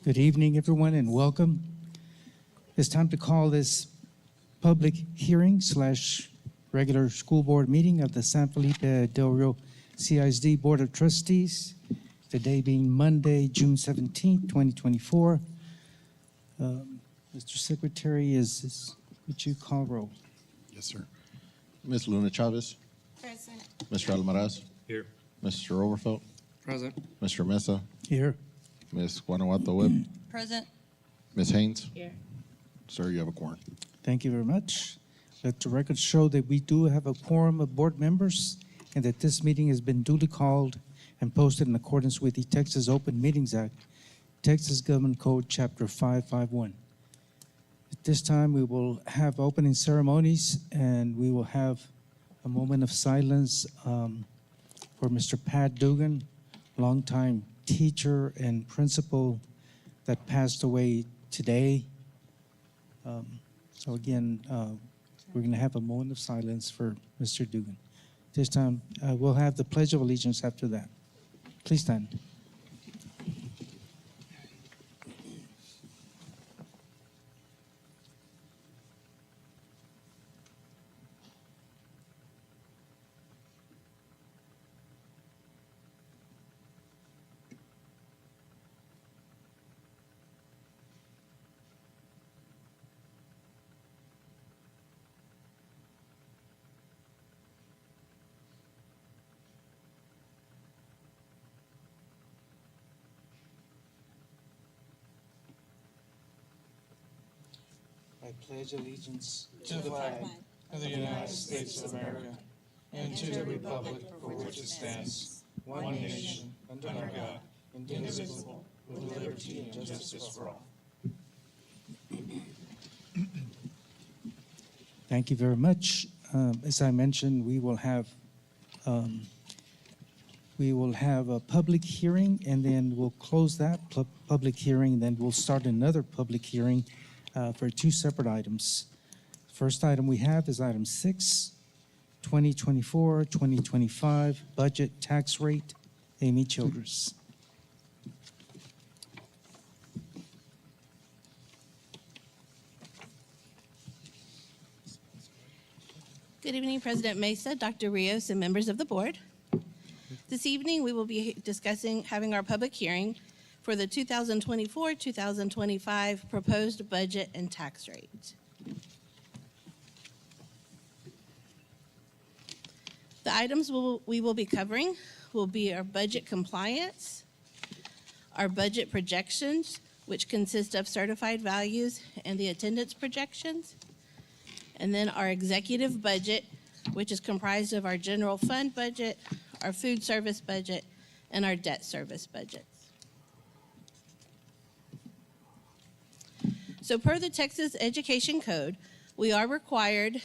Good evening, everyone, and welcome. It's time to call this public hearing / regular school board meeting of the San Felipe Del Rio CISD Board of Trustees, today being Monday, June 17th, 2024. Mr. Secretary, would you call roll? Yes, sir. Ms. Luna Chavez. Present. Mr. Almaraz. Here. Mr. Overfelt. Present. Mr. Mesa. Here. Ms. Guanajuato Webb. Present. Ms. Haynes. Here. Sir, you have a quorum. Thank you very much. Let the record show that we do have a quorum of board members and that this meeting has been duly called and posted in accordance with the Texas Open Meetings Act, Texas Government Code, Chapter 551. At this time, we will have opening ceremonies and we will have a moment of silence for Mr. Pat Dugan, longtime teacher and principal that passed away today. So again, we're going to have a moment of silence for Mr. Dugan. This time, we'll have the Pledge of Allegiance after that. Please stand. I pledge allegiance to the flag of the United States of America and to the republic for which it stands, one nation, under God, indivisible, with liberty and justice for all. Thank you very much. As I mentioned, we will have a public hearing, and then we'll close that public hearing, then we'll start another public hearing for two separate items. First item we have is item 6, 2024-2025 budget tax rate. Amy Childress. Good evening, President Mesa, Dr. Rios, and members of the board. This evening, we will be having our public hearing for the 2024-2025 proposed budget and tax rate. The items we will be covering will be our budget compliance, our budget projections, which consist of certified values and the attendance projections, and then our executive budget, which is comprised of our general fund budget, our food service budget, and our debt service budgets. So per the Texas Education Code, we are required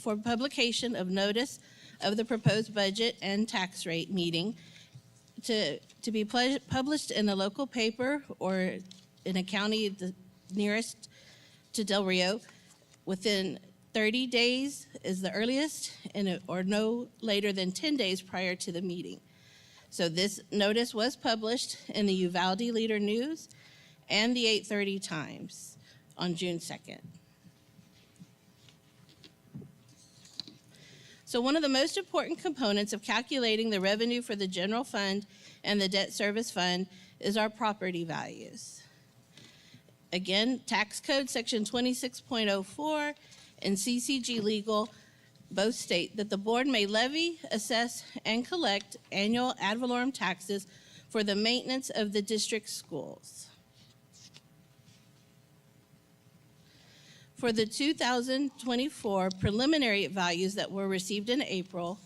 for publication of notice of the proposed budget and tax rate meeting to be published in a local paper or in a county the nearest to Del Rio within 30 days is the earliest, or no later than 10 days prior to the meeting. So this notice was published in the Uvalde Leader News and the 8:30 Times on June 2nd. So one of the most important components of calculating the revenue for the general fund and the debt service fund is our property values. Again, tax code section 26.04 and CCG legal both state that the board may levy, assess, and collect annual ad valorem taxes for the maintenance of the district schools. For the 2024 preliminary values that were received in April,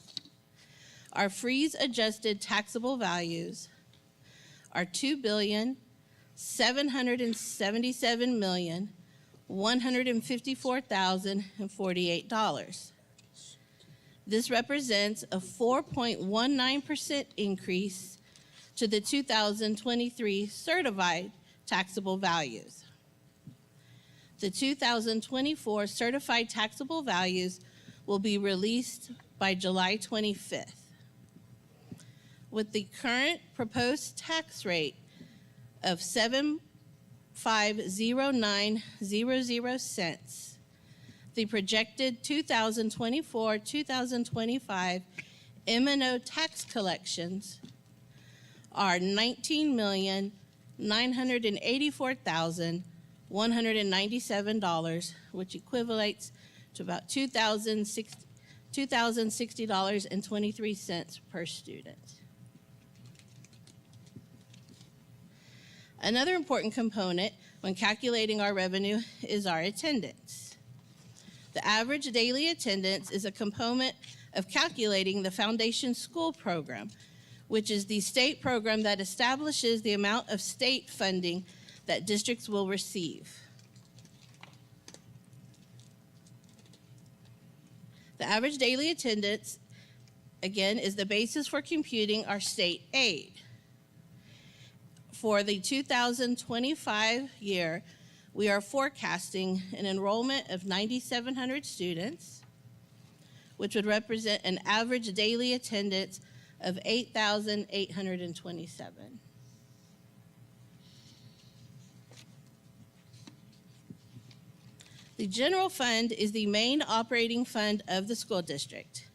our freeze-adjusted taxable values are $2,777,154,048. This represents a 4.19% increase to the 2023 certified taxable values. The 2024 certified taxable values will be released by July 25th. With the current proposed tax rate of $1,509.00. The projected 2024-2025 M&O tax collections are $19,984,197, which equates to about $2,060.23 per student. Another important component when calculating our revenue is our attendance. The average daily attendance is a component of calculating the Foundation School Program, which is the state program that establishes the amount of state funding that districts will receive. The average daily attendance, again, is the basis for computing our state aid. For the 2025 year, we are forecasting an enrollment of 9,700 students, which would represent an average daily attendance of 8,827. The general fund is the main operating fund of the school district.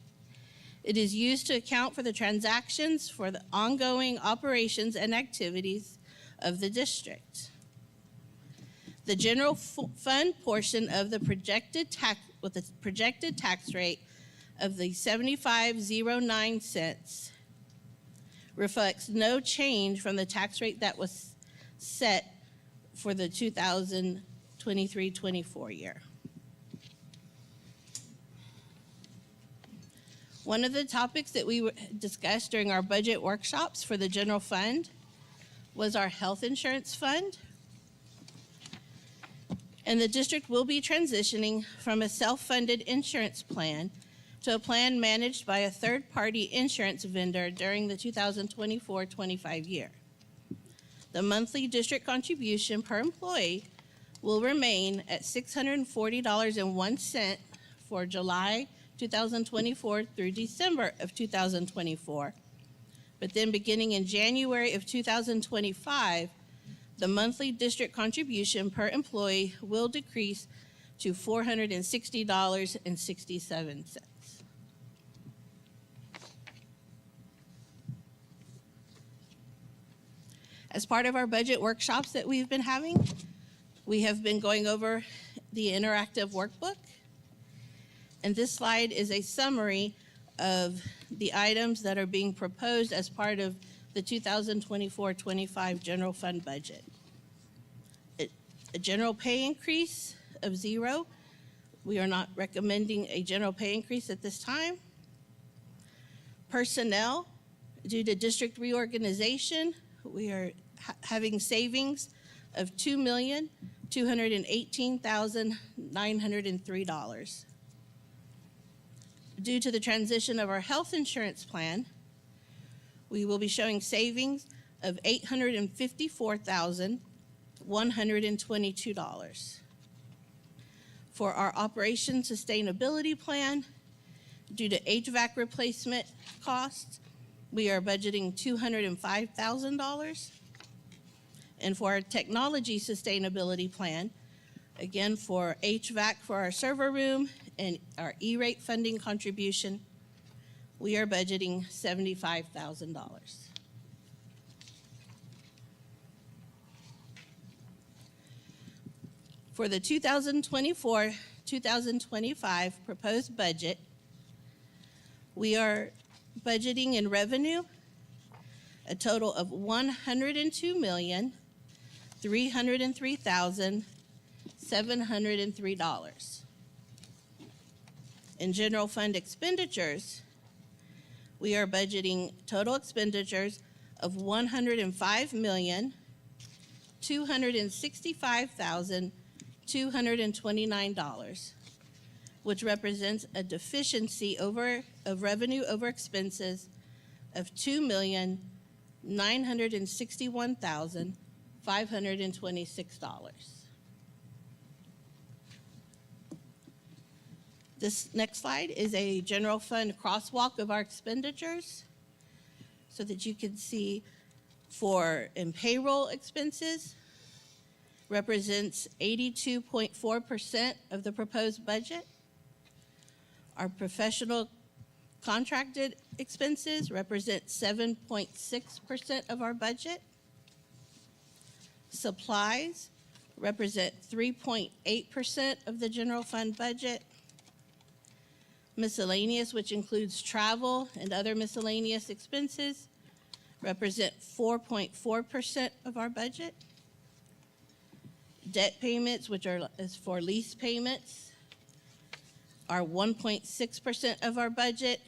It is used to account for the transactions for the ongoing operations and activities of the district. The general fund portion of the projected tax, with a projected tax rate of the 75.09 cents, reflects no change from the tax rate that was set for the 2023-24 year. One of the topics that we discussed during our budget workshops for the general fund was our health insurance fund. And the district will be transitioning from a self-funded insurance plan to a plan managed by a third-party insurance vendor during the 2024-25 year. The monthly district contribution per employee will remain at $640.01 for July 2024 through December of 2024. But then beginning in January of 2025, the monthly district contribution per employee will decrease to $460.67. As part of our budget workshops that we've been having, we have been going over the interactive workbook. And this slide is a summary of the items that are being proposed as part of the 2024-25 general fund budget. A general pay increase of 0. We are not recommending a general pay increase at this time. Personnel, due to district reorganization, we are having savings of $2,218,903. Due to the transition of our health insurance plan, we will be showing savings of $854,122. For our operation sustainability plan, due to HVAC replacement costs, we are budgeting $205,000. And for our technology sustainability plan, again for HVAC for our server room and our E-rate funding contribution, we are budgeting $75,000. For the 2024-2025 proposed budget, we are budgeting in revenue a total of $102,303,703. In general fund expenditures, we are budgeting total expenditures of $105,265,229, which represents a deficiency of revenue over expenses of $2,961,526. This next slide is a general fund crosswalk of our expenditures so that you can see in payroll expenses, represents 82.4% of the proposed budget. Our professional contracted expenses represent 7.6% of our budget. Supplies represent 3.8% of the general fund budget. Miscellaneous, which includes travel and other miscellaneous expenses, represent 4.4% of our budget. Debt payments, which is for lease payments, are 1.6% of our budget.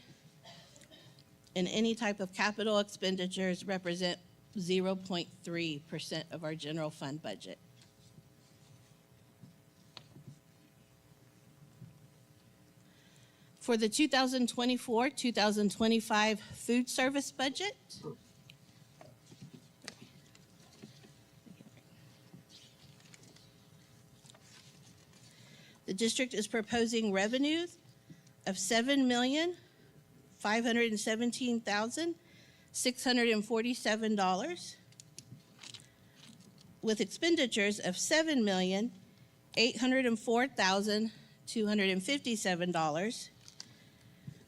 And any type of capital expenditures represent 0.3% of our general fund budget. For the 2024-2025 food service budget, the district is proposing revenues of $7,517,647, with expenditures of $7,804,257,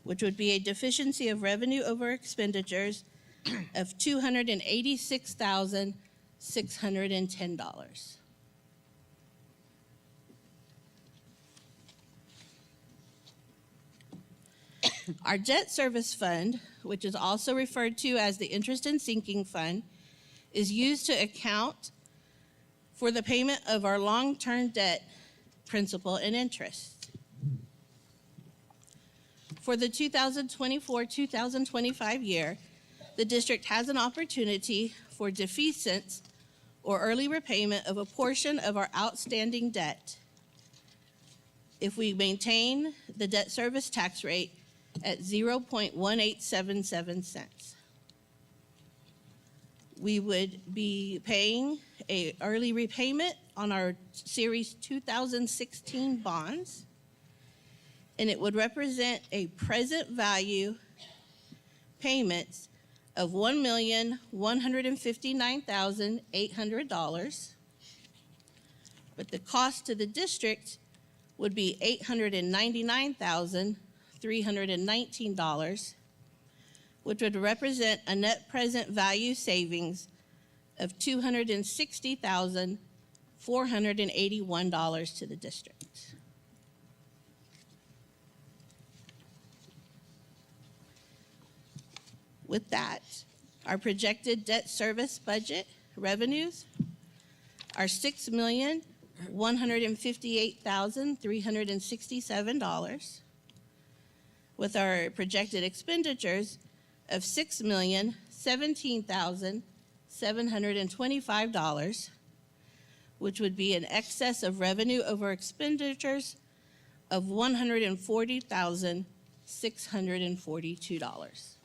which would be a deficiency of revenue over expenditures of $286,610. Our debt service fund, which is also referred to as the interest and sinking fund, is used to account for the payment of our long-term debt principal and interest. For the 2024-2025 year, the district has an opportunity for defeasance or early repayment of a portion of our outstanding debt if we maintain the debt service tax rate at 0.1877 cents. We would be paying an early repayment on our Series 2016 bonds, and it would represent a present value payments of $1,159,800, but the cost to the district would be $899,319, which would represent a net present value savings of $260,481 to the district. With that, our projected debt service budget revenues are $6,158,367, with our projected expenditures of $6,017,725, which would be an excess of revenue over expenditures of $140,642.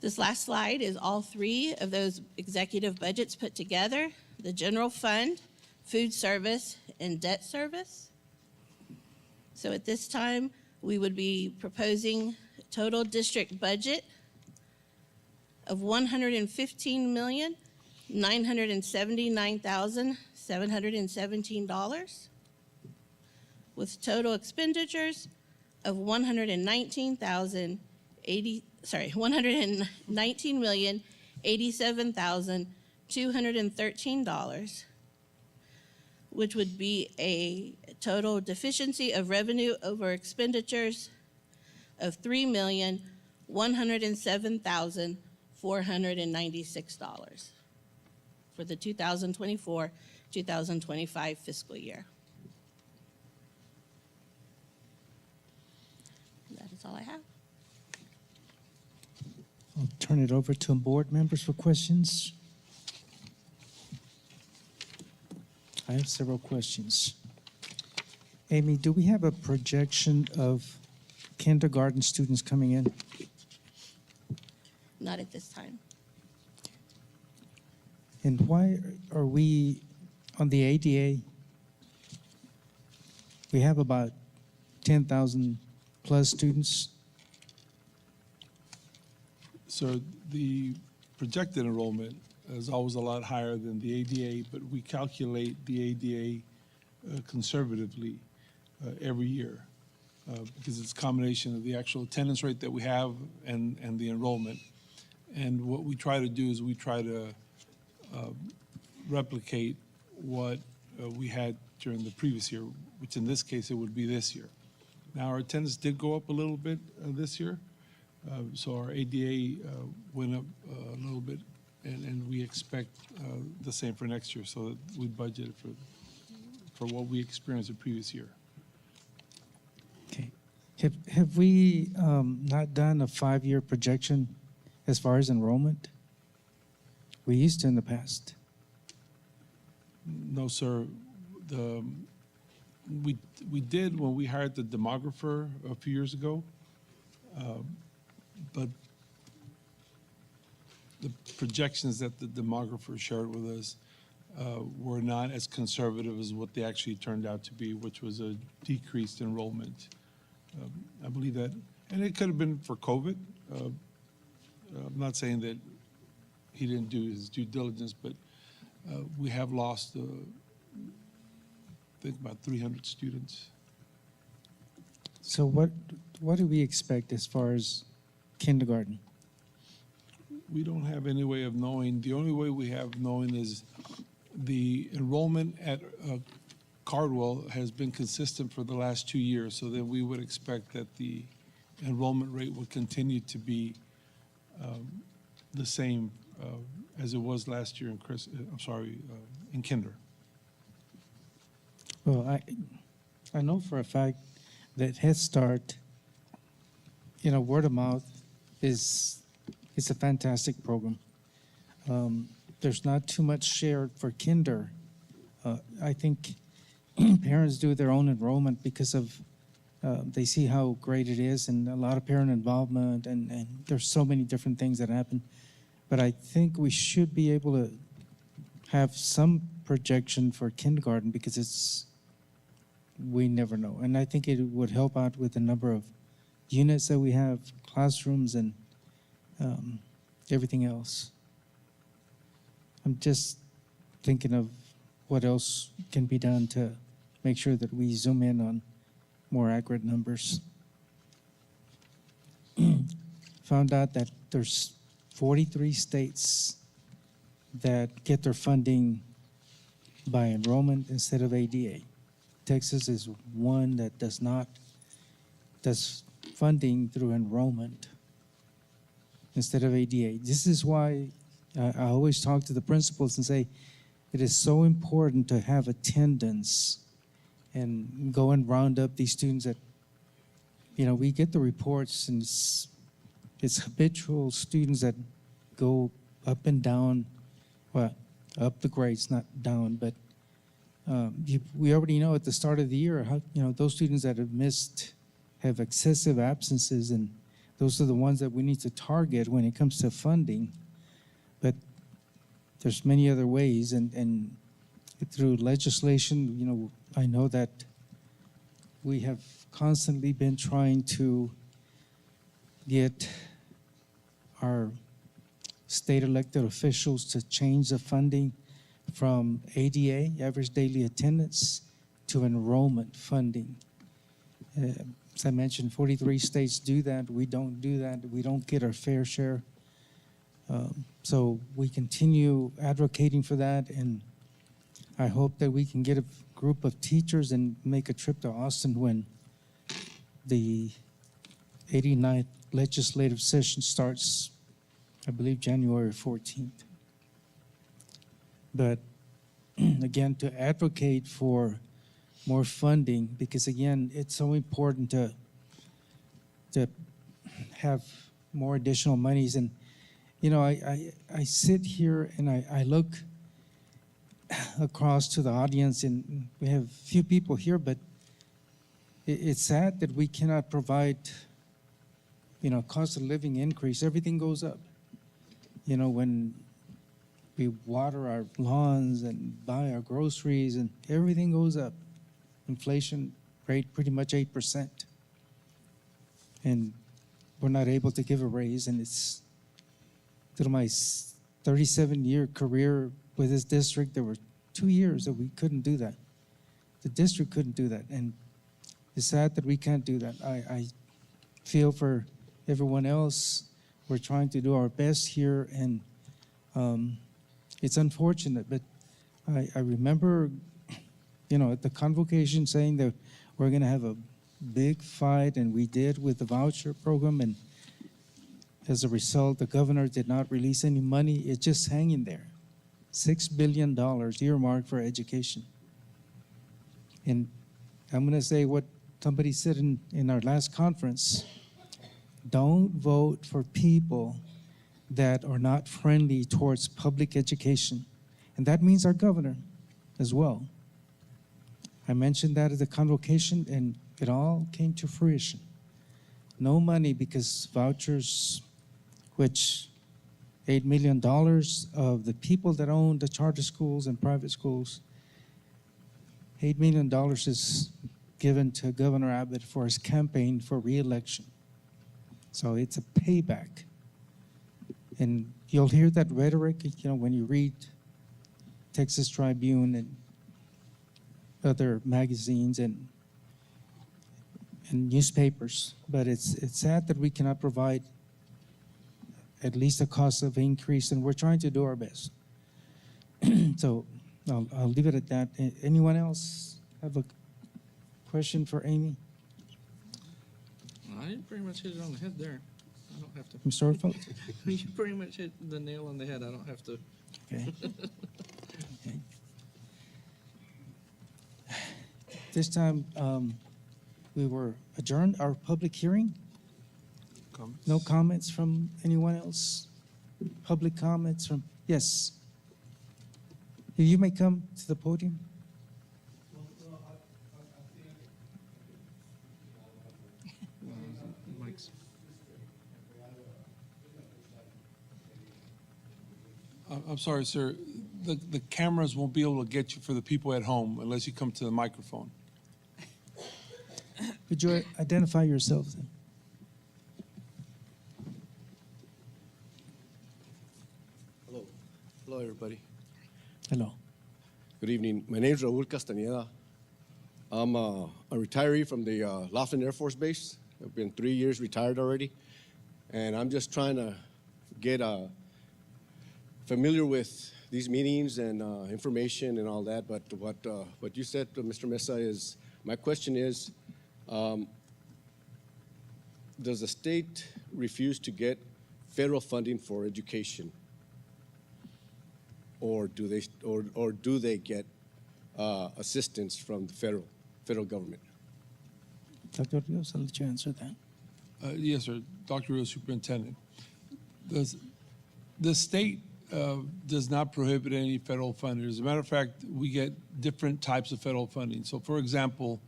This last slide is all three of those executive budgets put together: the general fund, food service, and debt service. So at this time, we would be proposing a total district budget of $115,979,717, with total expenditures of $119,087,213, which would be a total deficiency of revenue over expenditures of $3,107,496 for the 2024-2025 fiscal year. And that is all I have. I'll turn it over to board members for questions. I have several questions. Amy, do we have a projection of kindergarten students coming in? Not at this time. And why are we, on the ADA, we have about 10,000 plus students? So the projected enrollment is always a lot higher than the ADA, but we calculate the ADA conservatively every year because it's a combination of the actual attendance rate that we have and the enrollment. And what we try to do is we try to replicate what we had during the previous year, which in this case, it would be this year. Now, our attendance did go up a little bit this year. So our ADA went up a little bit, and we expect the same for next year, so that we budgeted for what we experienced the previous year. Okay. Have we not done a 5-year projection as far as enrollment? We used to in the past. No, sir. We did when we hired the demographer a few years ago, but the projections that the demographer shared with us were not as conservative as what they actually turned out to be, which was a decreased enrollment. I believe that, and it could have been for COVID. I'm not saying that he didn't do his due diligence, but we have lost, I think, about 300 students. So what do we expect as far as kindergarten? We don't have any way of knowing. The only way we have knowing is the enrollment at Cardwell has been consistent for the last 2 years, so then we would expect that the enrollment rate would continue to be the same as it was last year in kinder. Well, I know for a fact that Head Start, word of mouth is a fantastic program. There's not too much shared for kinder. I think parents do their own enrollment because of they see how great it is and a lot of parent involvement, and there's so many different things that happen. But I think we should be able to have some projection for kindergarten because we never know. And I think it would help out with the number of units that we have, classrooms, and everything else. I'm just thinking of what else can be done to make sure that we zoom in on more accurate numbers. Found out that there's 43 states that get their funding by enrollment instead of ADA. Texas is one that does funding through enrollment instead of ADA. This is why I always talk to the principals and say, it is so important to have attendance and go and round up these students that, we get the reports and it's habitual students that go up and down, well, up the grades, not down, but we already know at the start of the year how, those students that have excessive absences, and those are the ones that we need to target when it comes to funding. But there's many other ways, and through legislation, I know that we have constantly been trying to get our state elected officials to change the funding from ADA, average daily attendance, to enrollment funding. As I mentioned, 43 states do that. We don't do that. We don't get our fair share. So we continue advocating for that, and I hope that we can get a group of teachers and make a trip to Austin when the 89th legislative session starts, I believe, January 14th. But again, to advocate for more funding, because again, it's so important to have more additional monies. And I sit here and I look across to the audience, and we have few people here, but it's sad that we cannot provide, cost of living increase. Everything goes up. When we water our lawns and buy our groceries, and everything goes up. Inflation rate pretty much 8%. And we're not able to give a raise, and it's through my 37-year career with this district, there were 2 years that we couldn't do that. The district couldn't do that, and it's sad that we can't do that. I feel for everyone else. We're trying to do our best here, and it's unfortunate, but I remember, at the convocation saying that we're going to have a big fight, and we did with the voucher program, and as a result, the governor did not release any money. It's just hanging there. $6 billion earmarked for education. And I'm going to say what somebody said in our last conference: don't vote for people that are not friendly towards public education. And that means our governor as well. I mentioned that at the convocation, and it all came to fruition. No money because vouchers, which $8 million of the people that own the charter schools and private schools, $8 million is given to Governor Abbott for his campaign for re-election. So it's a payback. And you'll hear that rhetoric, when you read Texas Tribune and other magazines and newspapers. But it's sad that we cannot provide at least a cost of increase, and we're trying to do our best. So I'll leave it at that. Anyone else have a question for Amy? I pretty much hit it on the head there. I don't have to. Mr. Orfeld? You pretty much hit the nail on the head. I don't have to. Okay. Okay. This time, we were adjourned our public hearing. Comments? No comments from anyone else? Public comments from, yes. If you may come to the podium. Mike's. I'm sorry, sir. The cameras won't be able to get you for the people at home unless you come to the microphone. Could you identify yourself then? Hello. Hello, everybody. Hello. Good evening. My name is Raul Castañeda. I'm a retiree from the Laughlin Air Force Base. I've been 3 years retired already. And I'm just trying to get familiar with these meetings and information and all that. But what you said, Mr. Mesa, is my question is, does the state refuse to get federal funding for education? Or do they get assistance from the federal government? Dr. Rios, I'll let you answer that. Yes, sir. Dr. Rios, Superintendent. The state does not prohibit any federal funding. As a matter of fact, we get different types of federal funding. So, for example,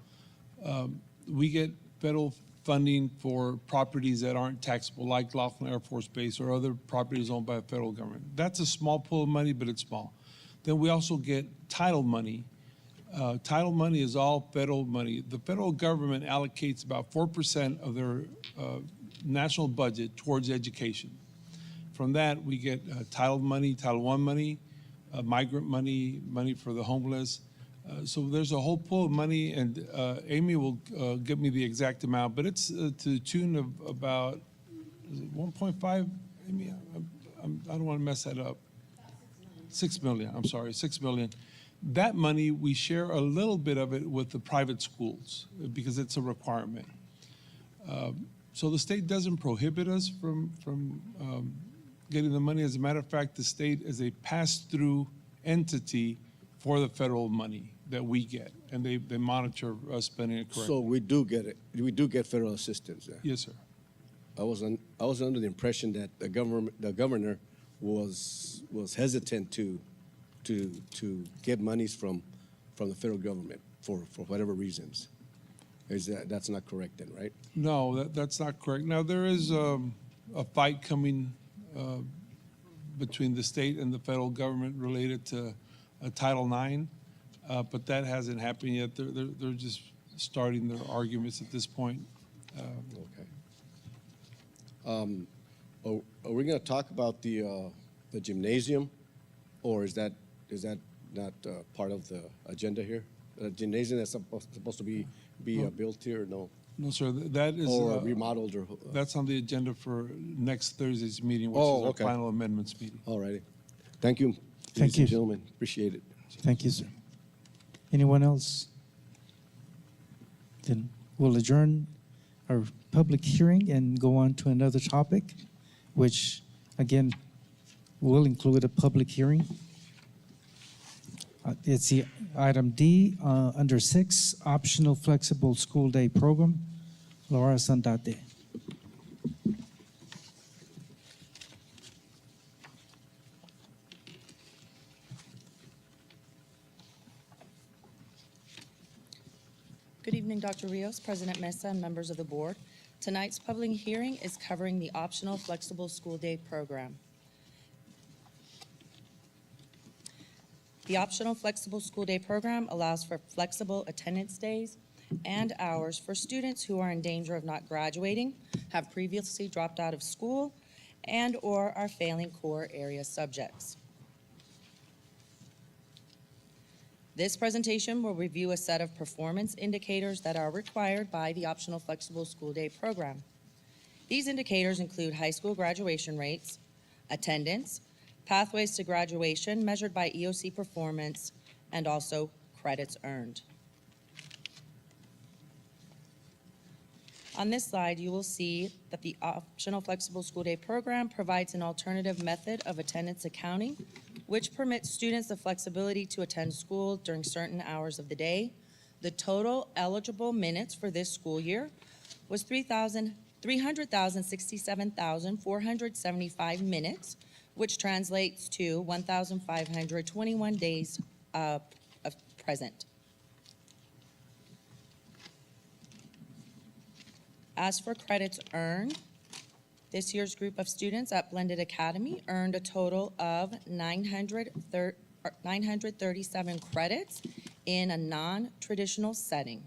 we get federal funding for properties that aren't taxable, like Laughlin Air Force Base or other properties owned by the federal government. That's a small pool of money, but it's small. Then we also get title money. Title money is all federal money. The federal government allocates about 4% of their national budget towards education. From that, we get title money, Title I money, migrant money, money for the homeless. So there's a whole pool of money, and Amy will give me the exact amount, but it's to the tune of about 1.5. Amy, I don't want to mess that up. 6 million. I'm sorry, 6 million. That money, we share a little bit of it with the private schools because it's a requirement. So the state doesn't prohibit us from getting the money. As a matter of fact, the state is a pass-through entity for the federal money that we get, and they monitor us spending it correctly. So we do get it. We do get federal assistance there. Yes, sir. I was under the impression that the governor was hesitant to get monies from the federal government for whatever reasons. That's not correct then, right? No, that's not correct. Now, there is a fight coming between the state and the federal government related to Title IX, but that hasn't happened yet. They're just starting their arguments at this point. Okay. Are we going to talk about the gymnasium, or is that not part of the agenda here? The gymnasium that's supposed to be built here, no? No, sir, that is, Or remodeled, or? that's on the agenda for next Thursday's meeting, which Oh, is our okay. final amendments meeting. All righty. Thank you. Thank ladies you. and gentlemen. Appreciate it. Thank you, sir. Anyone else? Then we'll adjourn our public hearing and go on to another topic, which, again, will include a public hearing. It's the item D, under 6, optional flexible school day program. Laura Sandate. Good evening, Dr. Rios, President Mesa, and members of the board. Tonight's public hearing is covering the optional flexible school day program. The optional flexible school day program allows for flexible attendance days and hours for students who are in danger of not graduating, have previously dropped out of school, and/or are failing core area subjects. This presentation will review a set of performance indicators that are required by the optional flexible school day program. These indicators include high school graduation rates, attendance, pathways to graduation measured by EOC performance, and also credits earned. On this slide, you will see that the optional flexible school day program provides an alternative method of attendance accounting, which permits students the flexibility to attend school during certain hours of the day. The total eligible minutes for this school year was 300,067,475 minutes, which translates to 1,521 days of present. As for credits earned, this year's group of students at Blended Academy earned a total of 937 credits in a non-traditional setting.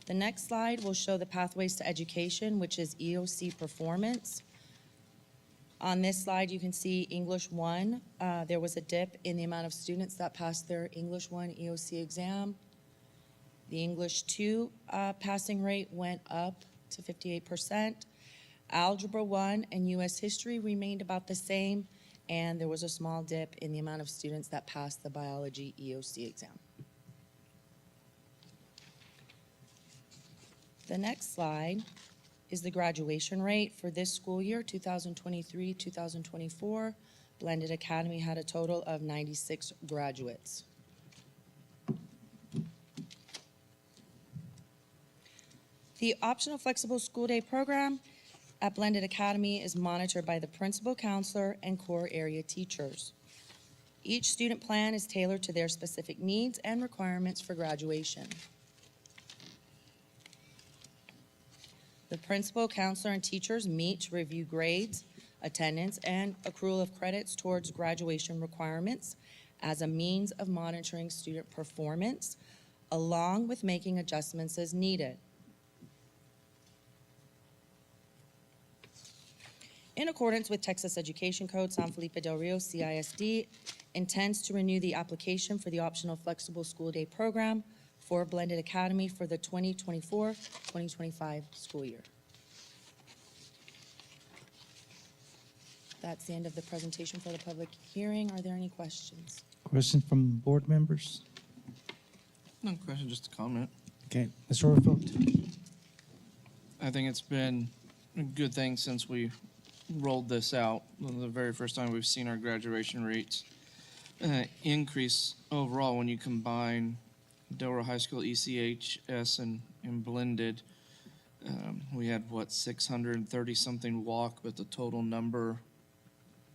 The next slide will show the pathways to education, which is EOC performance. On this slide, you can see English 1. There was a dip in the amount of students that passed their English 1 EOC exam. The English 2 passing rate went up to 58%. Algebra 1 and U.S. history remained about the same, and there was a small dip in the amount of students that passed the biology EOC exam. The next slide is the graduation rate for this school year, 2023-2024. Blended Academy had a total of 96 graduates. The optional flexible school day program at Blended Academy is monitored by the principal, counselor, and core area teachers. Each student plan is tailored to their specific needs and requirements for graduation. The principal, counselor, and teachers meet to review grades, attendance, and accrual of credits towards graduation requirements as a means of monitoring student performance, along with making adjustments as needed. In accordance with Texas Education Code, San Felipe Del Rio CISD intends to renew the application for the optional flexible school day program for Blended Academy for the 2024-2025 school year. That's the end of the presentation for the public hearing. Are there any questions? Questions from board members? No question, just a comment. Okay, Ms. Orfeld. I think it's been a good thing since we rolled this out. The very first time we've seen our graduation rates increase overall when you combine Delaware High School, ECHS, and Blended. We had, 630-something walk, but the total number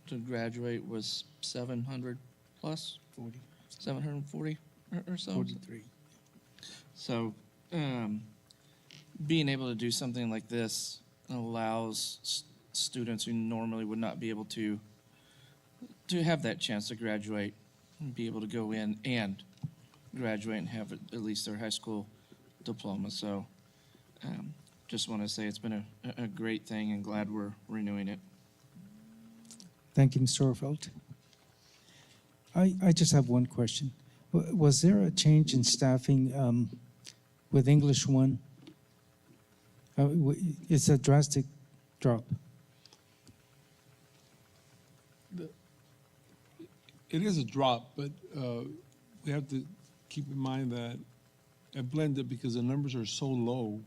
to graduate was 700 plus? 40. 740 or so? 43. So being able to do something like this allows students who normally would not be able to have that chance to graduate and be able to go in and graduate and have at least their high school diploma. So just want to say it's been a great thing and glad we're renewing it. Thank you, Mr. Orfeld. I just have one question. Was there a change in staffing with English 1? It's a drastic drop. It is a drop, but we have to keep in mind that at blended, because the numbers are so low,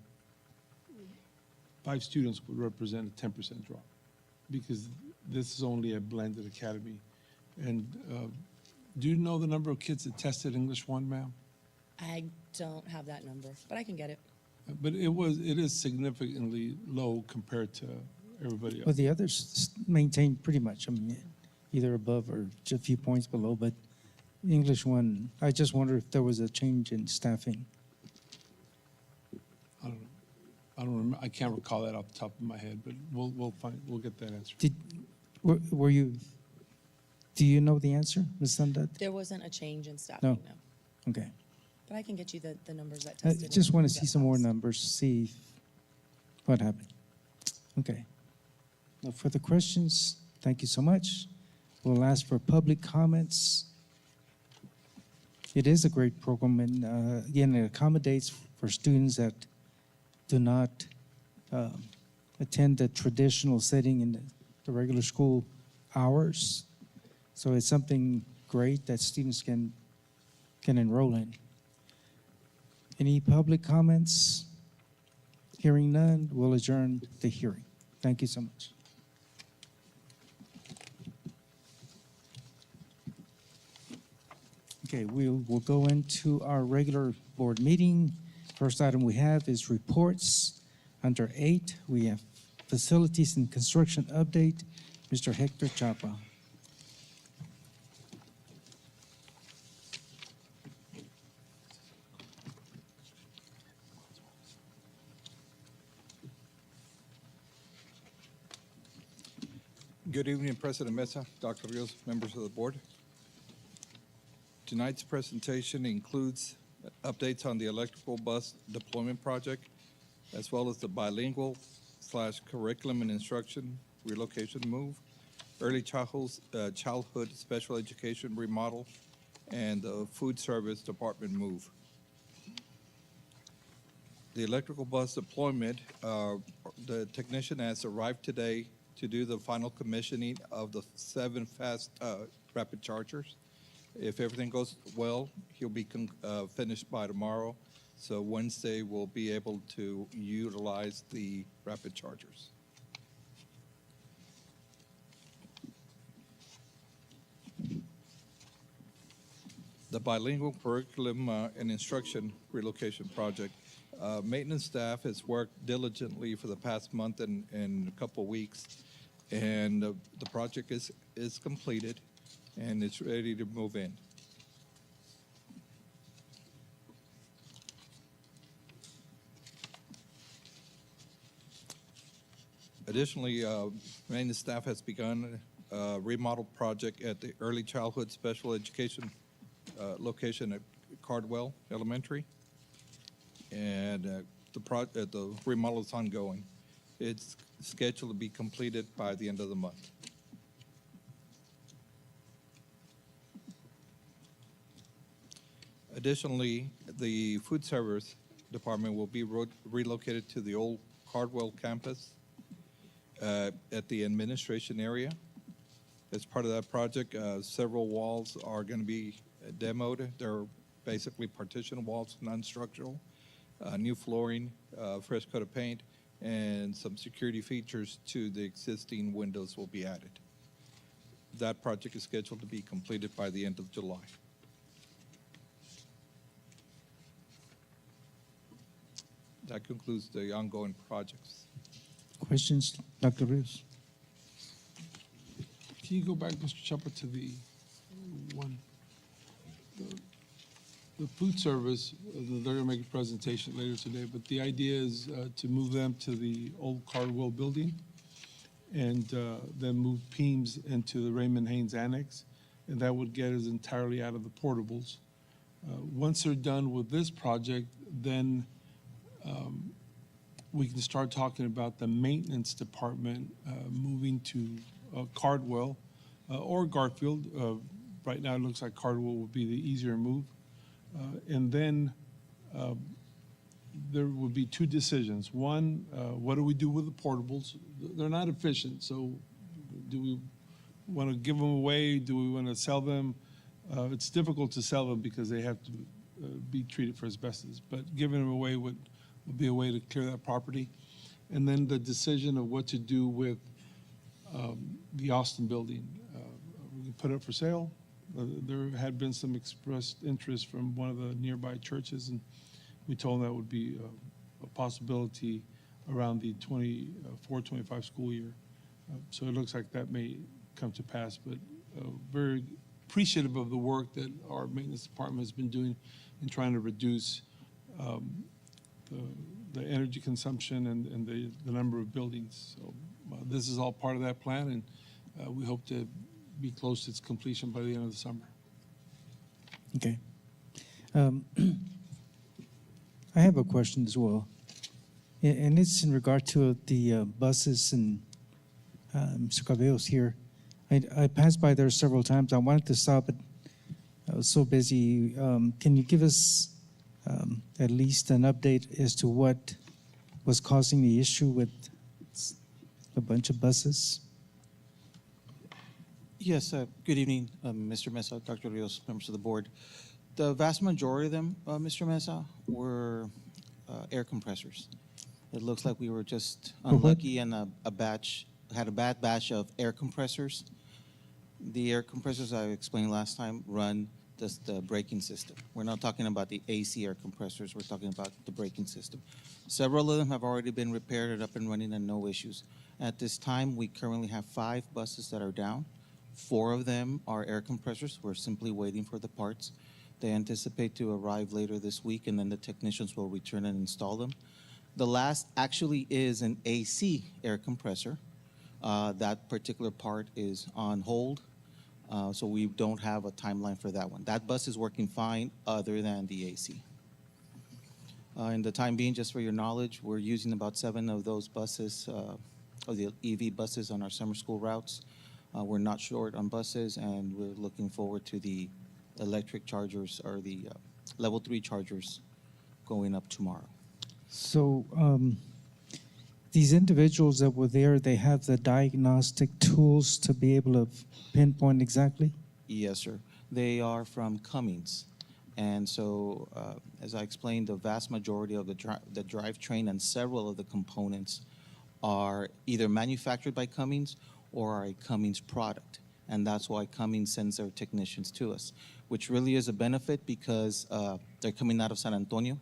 5 students would represent a 10% drop, because this is only a blended academy. And do you know the number of kids that tested English 1, ma'am? I don't have that number, but I can get it. But it is significantly low compared to everybody Well, else. the others maintained pretty much, I mean, either above or just a few points below, but English 1, I just wonder if there was a change in staffing. I don't know. I don't remember. I can't recall that off the top of my head, but we'll get that answer. Were you, do you know the answer, Ms. Sundad? There wasn't a change in staffing, no. Okay. But I can get you the numbers that I tested. just in want to that see some more class. numbers, see what happened. Okay. No further questions. Thank you so much. We'll ask for public comments. It is a great program, and again, it accommodates for students that do not attend the traditional setting in the regular school hours. So it's something great that students can enroll in. Any public comments? Hearing none, we'll adjourn the hearing. Thank you so much. Okay, we'll go into our regular board meeting. First item we have is reports. Under 8, we have facilities and construction update. Mr. Hector Chapa. Good evening, President Mesa, Dr. Rios, members of the board. Tonight's presentation includes updates on the electrical bus deployment project, as well as the bilingual/curriculum and instruction relocation move, early childhood special education remodel, and the food service department move. The electrical bus deployment, the technician has arrived today to do the final commissioning of the 7 fast rapid chargers. If everything goes well, he'll be finished by tomorrow. So Wednesday, we'll be able to utilize the rapid chargers. The bilingual curriculum and instruction relocation project. Maintenance staff has worked diligently for the past month and a couple weeks, and the project is completed, and it's ready to move in. Additionally, maintenance staff has begun a remodel project at the early childhood special education location at Cardwell Elementary, and the remodel is ongoing. It's scheduled to be completed by the end of the month. Additionally, the food service department will be relocated to the old Cardwell campus at the administration area. As part of that project, several walls are going to be demoed. They're basically partition walls, non-structural, new flooring, fresh coat of paint, and some security features to the existing windows will be added. That project is scheduled to be completed by the end of July. That concludes the ongoing projects. Questions, Dr. Rios? Can you go back, Mr. Chapa, to the one? The food service, they're going to make a presentation later today, but the idea is to move them to the old Cardwell building and then move Peems into the Raymond Haynes Annex, and that would get us entirely out of the portables. Once they're done with this project, then we can start talking about the maintenance department moving to Cardwell or Garfield. Right now, it looks like Cardwell would be the easier move. And then there would be two decisions. One, what do we do with the portables? They're not efficient, so do we want to give them away? Do we want to sell them? It's difficult to sell them because they have to be treated for asbestos, but giving them away would be a way to clear that property. And then the decision of what to do with the Austin building. We can put it up for sale. There had been some expressed interest from one of the nearby churches, and we told them that would be a possibility around the 24-25 school year. So it looks like that may come to pass, but very appreciative of the work that our maintenance department has been doing in trying to reduce the energy consumption and the number of buildings. So this is all part of that plan, and we hope to be close to its completion by the end of the summer. Okay. I have a question as well, and it's in regard to the buses, and Mr. Cabello's here. I passed by there several times. I wanted to stop, but I was so busy. Can you give us at least an update as to what was causing the issue with a bunch of buses? Yes, good evening, Mr. Mesa, Dr. Rios, members of the board. The vast majority of them, Mr. Mesa, were air compressors. It looks like we were just unlucky and had a bad batch of air compressors. The air compressors I explained last time run the braking system. We're not talking about the AC air compressors, we're talking about the braking system. Several of them have already been repaired and up and running and no issues. At this time, we currently have 5 buses that are down. 4 of them are air compressors. We're simply waiting for the parts. They anticipate to arrive later this week, and then the technicians will return and install them. The last actually is an AC air compressor. That particular part is on hold, so we don't have a timeline for that one. That bus is working fine other than the AC. In the time being, just for your knowledge, we're using about 7 of those buses, of the EV buses on our summer school routes. We're not short on buses, and we're looking forward to the electric chargers or the level 3 chargers going up tomorrow. So these individuals that were there, they have the diagnostic tools to be able to pinpoint exactly? Yes, sir. They are from Cummins. And so, as I explained, the vast majority of the drivetrain and several of the components are either manufactured by Cummins or are a Cummins product. And that's why Cummins sends their technicians to us, which really is a benefit because they're coming out of San Antonio.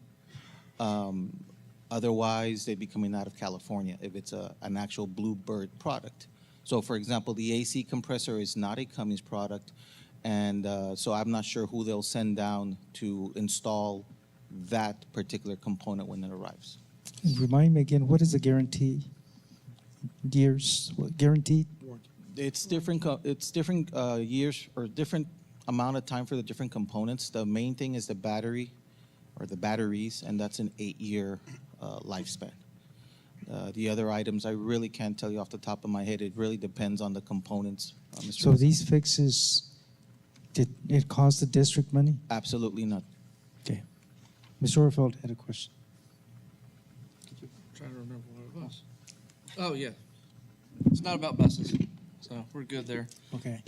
Otherwise, they'd be coming out of California if it's an actual Bluebird product. So, for example, the AC compressor is not a Cummins product, and so I'm not sure who they'll send down to install that particular component when it arrives. Remind me again, what is the guarantee? Years, what, guaranteed? It's different. It's different years or different amount of time for the different components. The main thing is the battery, or the batteries, and that's an 8-year lifespan. The other items I really can't tell you off the top of my head. It really depends on the components. Mr. So Mesa. these fixes, did it cost the district money? Absolutely not. Okay. Ms. Orfeld had a question. Trying to remember what it was. Oh, yeah. It's not about buses, so we're good there. Okay.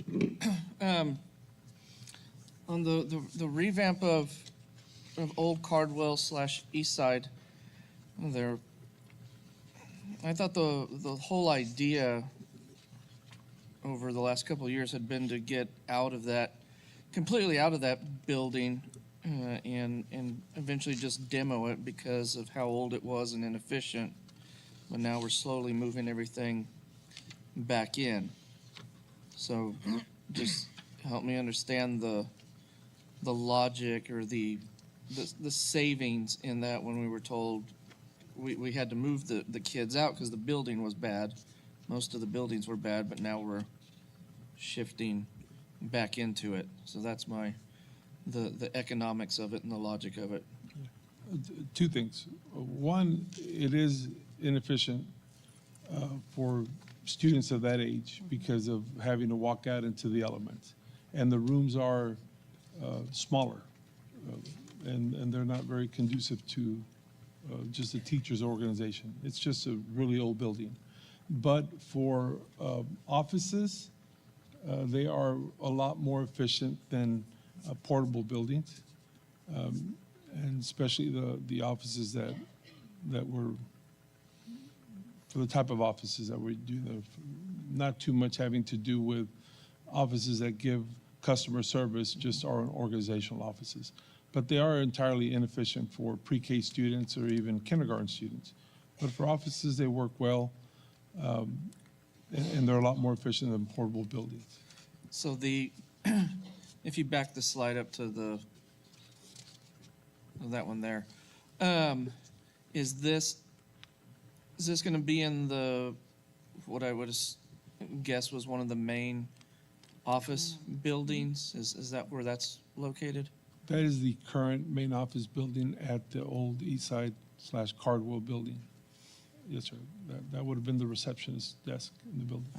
On the revamp of Old Cardwell / East Side, there, I thought the whole idea over the last couple of years had been to get completely out of that building and eventually just demo it because of how old it was and inefficient. But now we're slowly moving everything back in. So just help me understand the logic or the savings in that when we were told we had to move the kids out because the building was bad. Most of the buildings were bad, but now we're shifting back into it. So that's the economics of it and the logic of it. 2 things. One, it is inefficient for students of that age because of having to walk out into the elements. And the rooms are smaller, and they're not very conducive to just a teacher's organization. It's just a really old building. But for offices, they are a lot more efficient than portable buildings, and especially the offices that were, for the type of offices that we do, not too much having to do with offices that give customer service, just our organizational offices. But they are entirely inefficient for pre-K students or even kindergarten students. But for offices, they work well, and they're a lot more efficient than portable buildings. So if you back the slide up to that one there, is this going to be in what I would guess was one of the main office buildings? Is that where that's located? That is the current main office building at the old East Side / Cardwell building. Yes, sir. That would have been the receptionist desk in the building.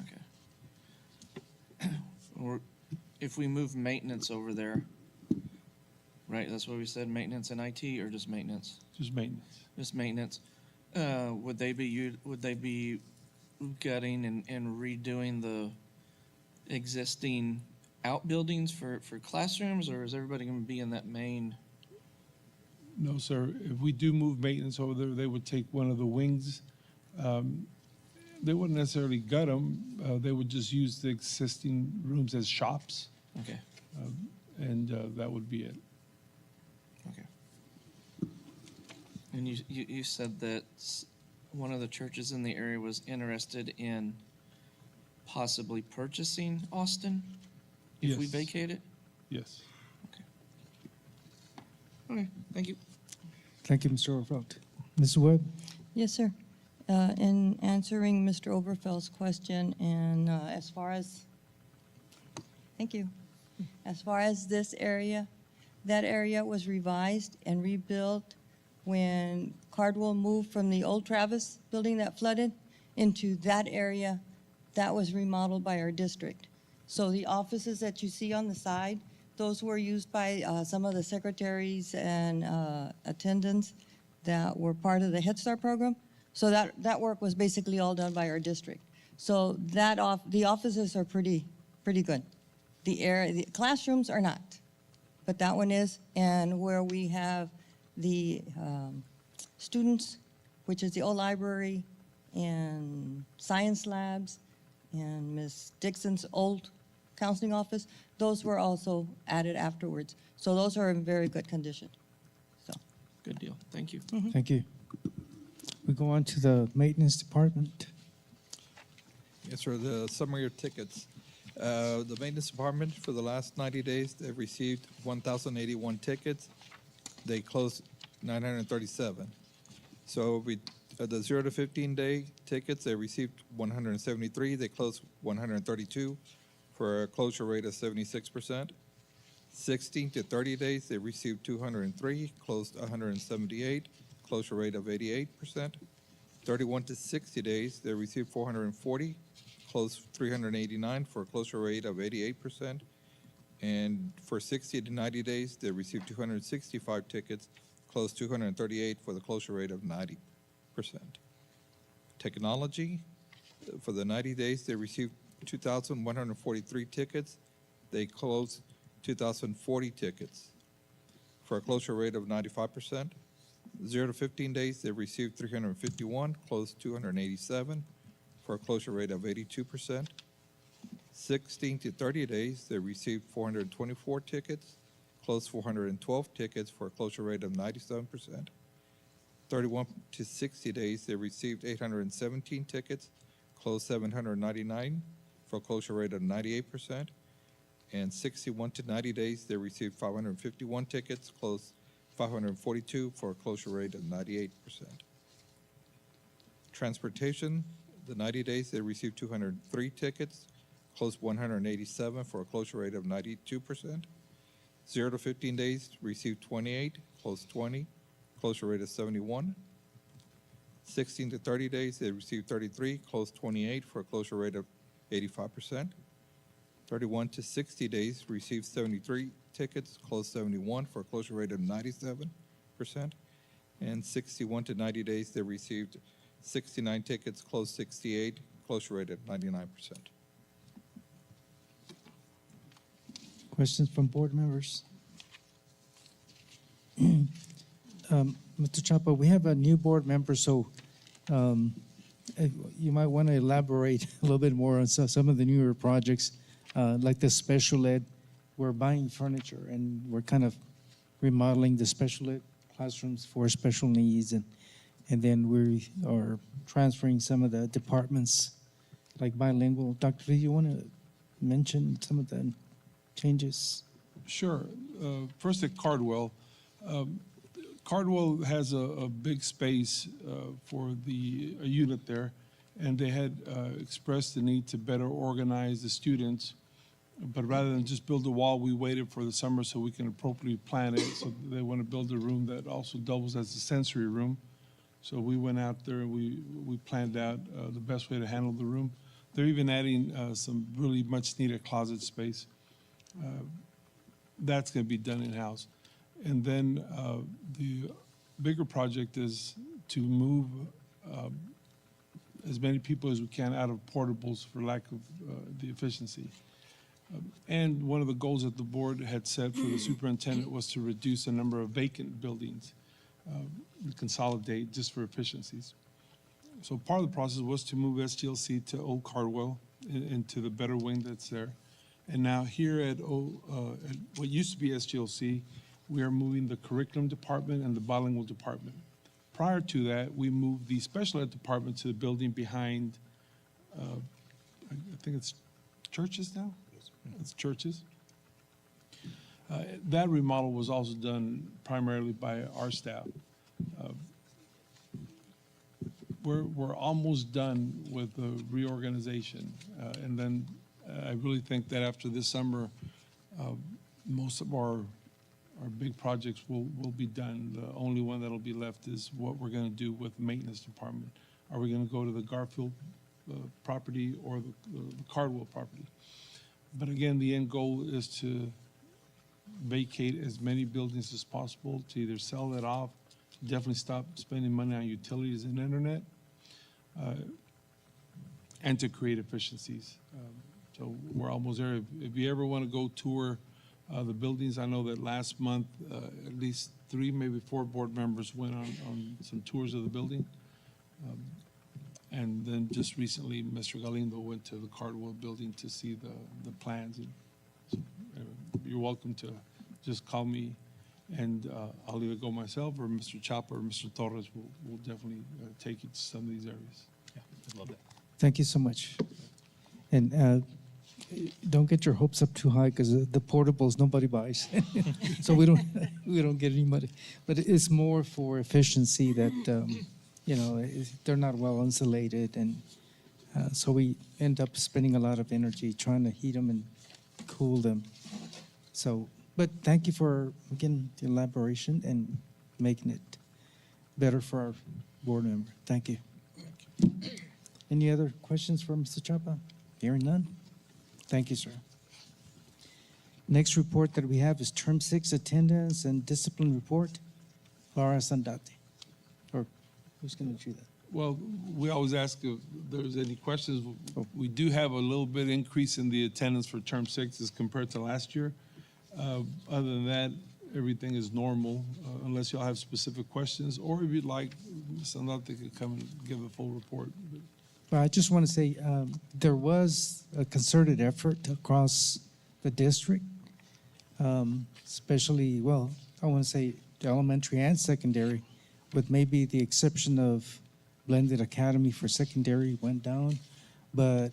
Okay. Or if we move maintenance over there, right, that's what we said, maintenance and IT, or just maintenance? Just maintenance. Just maintenance. Would they be gutting and redoing the existing outbuildings for classrooms, or is everybody going to be in that main? No, sir. If we do move maintenance over there, they would take one of the wings. They wouldn't necessarily gut them. They would just use the existing rooms as shops, Okay. and that would be it. Okay. And you said that one of the churches in the area was interested in possibly purchasing Austin if we Yes. vacate it? Yes. Okay, thank you. Thank you, Mr. Overfelt. Ms. Webb? Yes, sir. In answering Mr. Oberfeld's question, and thank you. As far as this area, that area was revised and rebuilt when Cardwell moved from the old Travis building that flooded into that area. That was remodeled by our district. So the offices that you see on the side, those were used by some of the secretaries and attendants that were part of the Head Start program. So that work was basically all done by our district. So the offices are pretty good. The classrooms are not, but that one is. And where we have the students, which is the old library and science labs and Ms. Dixon's old counseling office, those were also added afterwards. So those are in very good condition. So. Good deal. Thank you. Thank you. We go on to the maintenance department. Yes, sir. The summary of tickets. The maintenance department, for the last 90 days, they've received 1,081 tickets. They closed 937. So the 0 to 15-day tickets, they received 173. They closed 132 for a closure rate of 76%. 16 to 30 days, they received 203, closed 178, closure rate of 88%. 31 to 60 days, they received 440, closed 389 for a closure rate of 88%. And for 60 to 90 days, they received 265 tickets, closed 238 for the closure rate of 90%. Technology, for the 90 days, they received 2,143 tickets. They closed 2,040 tickets for a closure rate of 95%. 0 to 15 days, they received 351, closed 287 for a closure rate of 82%. 16 to 30 days, they received 424 tickets, closed 412 tickets for a closure rate of 97%. 31 to 60 days, they received 817 tickets, closed 799 for a closure rate of 98%. And 61 to 90 days, they received 551 tickets, closed 542 for a closure rate of 98%. Transportation, the 90 days, they received 203 tickets, closed 187 for a closure rate of 92%. 0 to 15 days, received 28, closed 20, closure rate of 71. 16 to 30 days, they received 33, closed 28 for a closure rate of 85%. 31 to 60 days received 73 tickets, closed 71 for a closure rate of 97%. And 61 to 90 days, they received 69 tickets, closed 68, closure rate of 99%. Questions from board members? Mr. Chapa, we have a new board member, so you might want to elaborate a little bit more on some of the newer projects, like the special ed. We're buying furniture and we're kind of remodeling the special ed classrooms for special needs, and then we are transferring some of the departments, like bilingual. Dr. Lee, you want to mention some of the changes? Sure. First at Cardwell. Cardwell has a big space for a unit there, and they had expressed the need to better organize the students. But rather than just build a wall, we waited for the summer so we can appropriately plan it. So they want to build a room that also doubles as a sensory room. So we went out there and we planned out the best way to handle the room. They're even adding some really much needed closet space. That's going to be done in-house. And then the bigger project is to move as many people as we can out of portables for lack of the efficiency. And one of the goals that the board had set for the superintendent was to reduce the number of vacant buildings, consolidate just for efficiencies. So part of the process was to move SGLC to Old Cardwell into the better wing that's there. And now here at what used to be SGLC, we are moving the curriculum department and the bilingual department. Prior to that, we moved the special ed department to the building behind, I think it's churches now? It's churches. That remodel was also done primarily by our staff. We're almost done with the reorganization. And then I really think that after this summer, most of our big projects will be done. The only one that'll be left is what we're going to do with the maintenance department. Are we going to go to the Garfield property or the Cardwell property? But again, the end goal is to vacate as many buildings as possible, to either sell it off, definitely stop spending money on utilities and internet, and to create efficiencies. So we're almost there. If you ever want to go tour the buildings, I know that last month at least 3, maybe 4 board members went on some tours of the building. And then just recently, Mr. Galindo went to the Cardwell building to see the plans. And so, you're welcome to just call me, and I'll either go myself or Mr. Chapa or Mr. Torres will definitely take you to some of these areas. Yeah, I love that. Thank you so much. And don't get your hopes up too high, because the portables nobody buys, so we don't get any money. But it's more for efficiency that they're not well insulated, and so we end up spending a lot of energy trying to heat them and cool them. So, but thank you for again the elaboration and making it better for our board member. Thank you. Any other questions for Mr. Chapa? Hearing none. Thank you, sir. Next report that we have is Term 6 Attendance and Discipline Report. Laura Sandate. Or who's going to do that? Well, we always ask if there's any questions. We do have a little bit increase in the attendance for Term 6 as compared to last year. Other than that, everything is normal, unless y'all have specific questions, or if you'd like, Ms. Sandate could come and give a full report. Well, I just want to say there was a concerted effort across the district, especially, well, I want to say the elementary and secondary, with maybe the exception of Blended Academy for secondary went down. But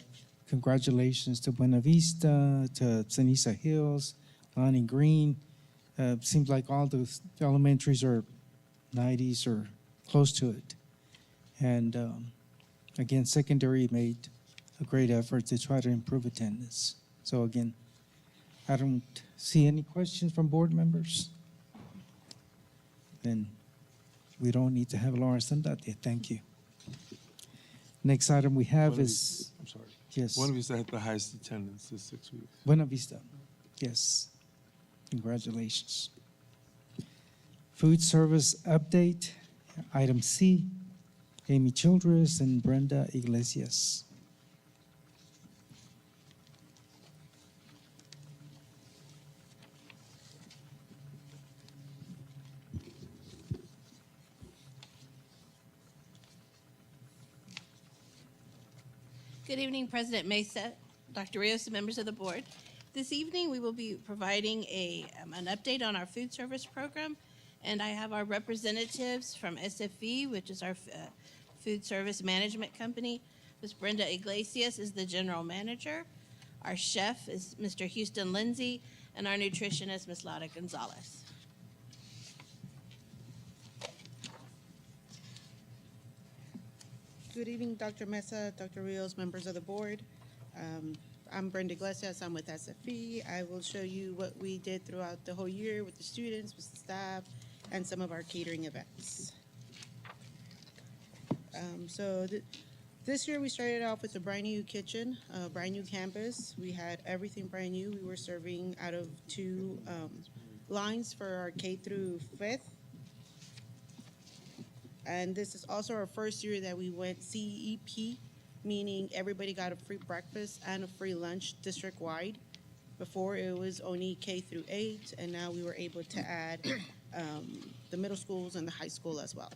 congratulations to Buena Vista, to Ceniza Hills, Lonnie Green. Seems like all the elementaries are 90s or close to it. And again, secondary made a great effort to try to improve attendance. So again, I don't see any questions from board members. Then we don't need to have Laura Sandate. Thank you. Next item we have Buena is, Vista- I'm sorry. yes, Buena Vista had the highest attendance this 6 weeks. Buena Vista. Yes, congratulations. Food service update, item C, Amy Childress and Brenda Iglesias. Good evening, President Mesa, Dr. Rios, and members of the board. This evening, we will be providing an update on our food service program, and I have our representatives from SFE, which is our food service management company. Ms. Brenda Iglesias is the general manager. Our chef is Mr. Houston Lindsay, and our nutritionist, Ms. Laura Gonzalez. Good evening, Dr. Mesa, Dr. Rios, members of the board. I'm Brenda Iglesias. I'm with SFE. I will show you what we did throughout the whole year with the students, with the staff, and some of our catering events. This year we started off with a brand new kitchen, a brand new campus. We had everything brand new. We were serving out of 2 lines for our K through 5th. And this is also our first year that we went CEP, meaning everybody got a free breakfast and a free lunch district-wide. Before, it was only K through 8, and now we were able to add the middle schools and the high school as well.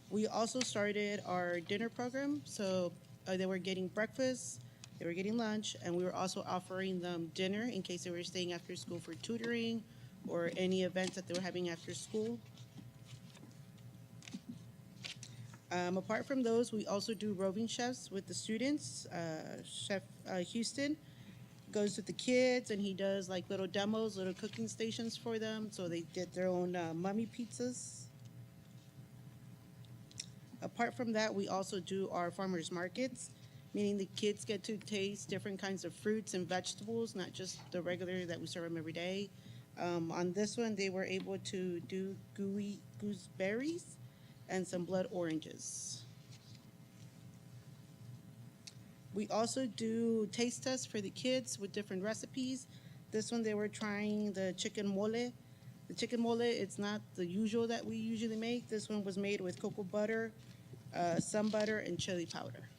We also started our dinner program, so they were getting breakfast, they were getting lunch, and we were also offering them dinner in case they were staying after school for tutoring or any events that they were having after school. Apart from those, we also do roving chefs with the students. Chef Houston goes with the kids and he does like little demos, little cooking stations for them. So they get their own mummy pizzas. Apart from that, we also do our farmers markets, meaning the kids get to taste different kinds of fruits and vegetables, not just the regular that we serve them every day. On this one, they were able to do gooey gooseberries and some blood oranges. We also do taste tests for the kids with different recipes. This one, they were trying the chicken mole. The chicken mole, it's not the usual that we usually make. This one was made with cocoa butter, some butter, and chili powder.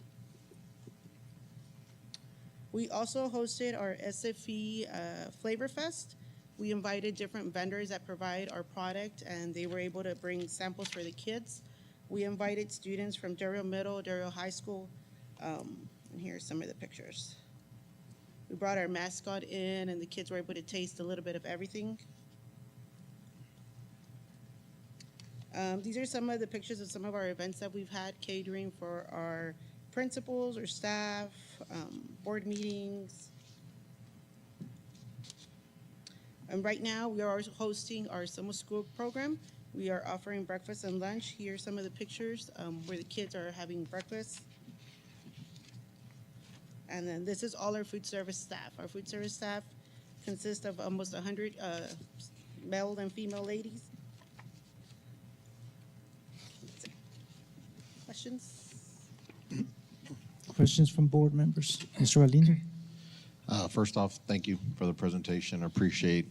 We also hosted our SFE Flavor Fest. We invited different vendors that provide our product, and they were able to bring samples for the kids. We invited students from Daryl Middle, Daryl High School, and here's some of the pictures. We brought our mascot in, and the kids were able to taste a little bit of everything. These are some of the pictures of some of our events that we've had, catering for our principals or staff, board meetings. And right now, we are hosting our summer school program. We are offering breakfast and lunch. Here are some of the pictures where the kids are having breakfast. And then this is all our food service staff. Our food service staff consists of almost 100 male and female ladies. Questions? Questions from board members? Mr. Alindo? First off, thank you for the presentation. I appreciate,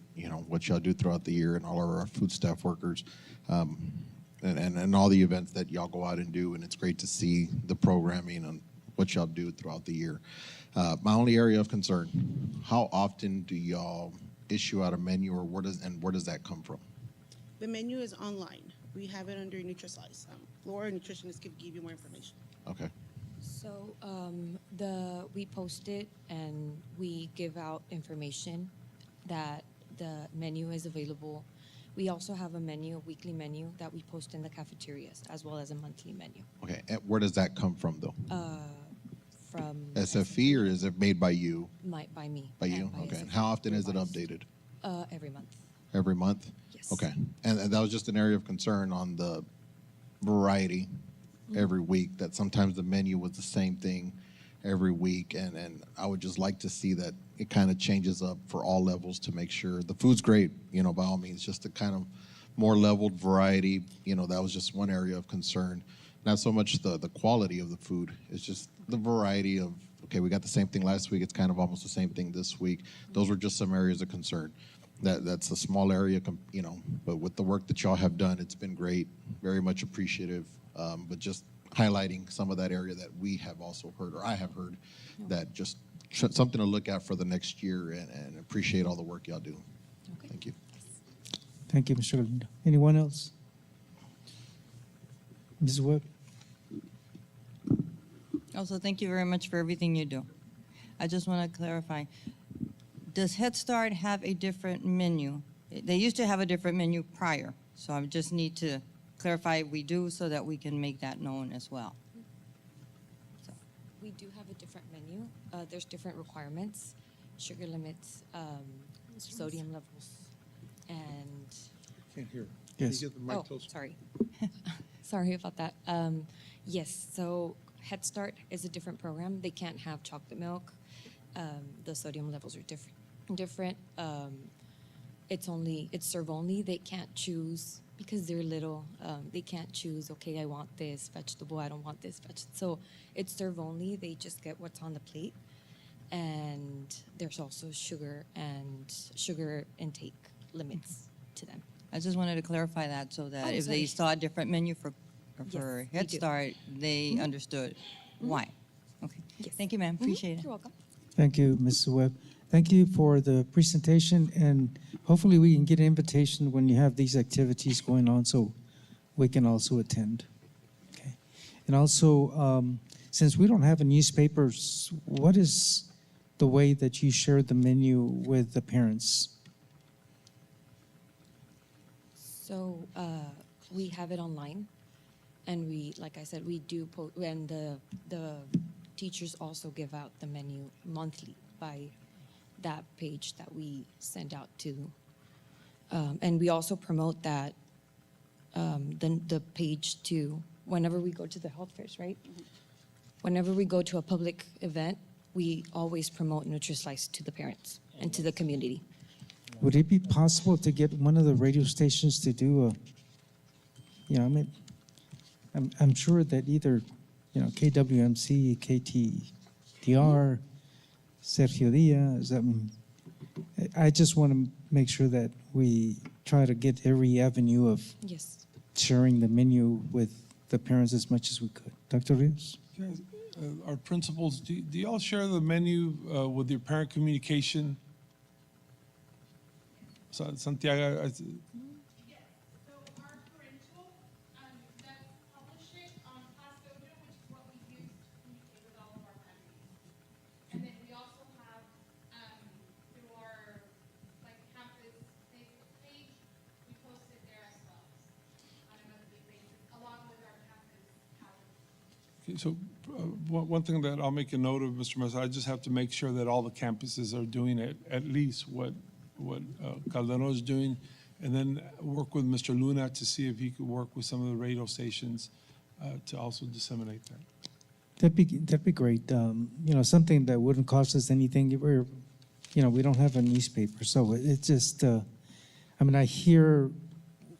what y'all do throughout the year and all of our food staff workers, and all the events that y'all go out and do. And it's great to see the programming and what y'all do throughout the year. My only area of concern, how often do y'all issue out a menu, or where does that come from? The menu is online. We have it under NutriSlice. Laura, nutritionist, can give you more information. Okay. So we post it and we give out information that the menu is available. We also have a weekly menu that we post in the cafeterias, as well as a monthly menu. Okay. And where does that come from, though? From SFE, or is it made by you? by me. By you? and by Okay. SFE. And how often is it Revised. updated? Every month. Every month? Yes. Okay. And that was just an area of concern on the variety every week, that sometimes the menu was the same thing every week. And I would just like to see that, it kind of changes up for all levels to make sure the food's great, by all means, just a kind of more leveled variety, that was just one area of concern. Not so much the quality of the food, it's just the variety of, okay, we got the same thing last week, it's kind of almost the same thing this week. Those were just some areas of concern. That's a small area, but with the work that y'all have done, it's been great, very much appreciative, but just highlighting some of that area that we have also heard, or I have heard, that just something to look at for the next year, and appreciate all the work y'all do. Okay. Thank you. Thank you, Mr. Galindo. Anyone else? Ms. Webb? Also, thank you very much for everything you do. I just want to clarify, does Head Start have a different menu? They used to have a different menu prior, so I just need to clarify we do so that we can make that known as well. We do have a different menu. There's different requirements, sugar limits, sodium levels, and Can't hear. Yes. Can you get the mic oh, closer? sorry. Sorry about that. Yes, so Head Start is a different program. They can't have chocolate milk. The sodium levels are different. It's serve only. They can't choose because they're little. They can't choose, okay, I want this vegetable, I don't want this vegetable. So it's serve only. They just get what's on the plate. And there's also sugar intake limits to them. I just wanted to clarify that so that Oh, if they sorry. saw a different menu for Yes, we Head do. Start, they understood why. Okay. Yes. Thank you, ma'am. Appreciate it. You're welcome. Thank you, Ms. Webb. Thank you for the presentation, and hopefully we can get an invitation when you have these activities going on so we can also attend. Okay. And also, since we don't have a newspapers, what is the way that you share the menu with the parents? So we have it online, and like I said, we do and the teachers also give out the menu monthly by that page that we send out to, and we also promote that the page to whenever we go to the health fairs, right? Whenever we go to a public event, we always promote NutriSlice to the parents and to the community. Would it be possible to get one of the radio stations to do I'm sure that either, KWMC, KTDR, Sergio Diaz, I just want to make sure that we try to get every avenue of Yes. sharing the menu with the parents as much as we could. Dr. Rios? Yes, our principals, do y'all share the menu with your parent communication? Santiago, Yes, so our parental, does publish it on Pastoja, which is what we use to communicate with all of our families. And then we also have, through our, campus Facebook page, we post it there as well, on a monthly basis, along with our campus calendar. Okay, so one thing that I'll make a note of, Mr. Mesa, I just have to make sure that all the campuses are doing it, at least what Calderon is doing, and then work with Mr. Luna to see if he could work with some of the radio stations to also disseminate that. That'd be great. Something that wouldn't cost us anything. We don't have a newspaper, so it's just. I hear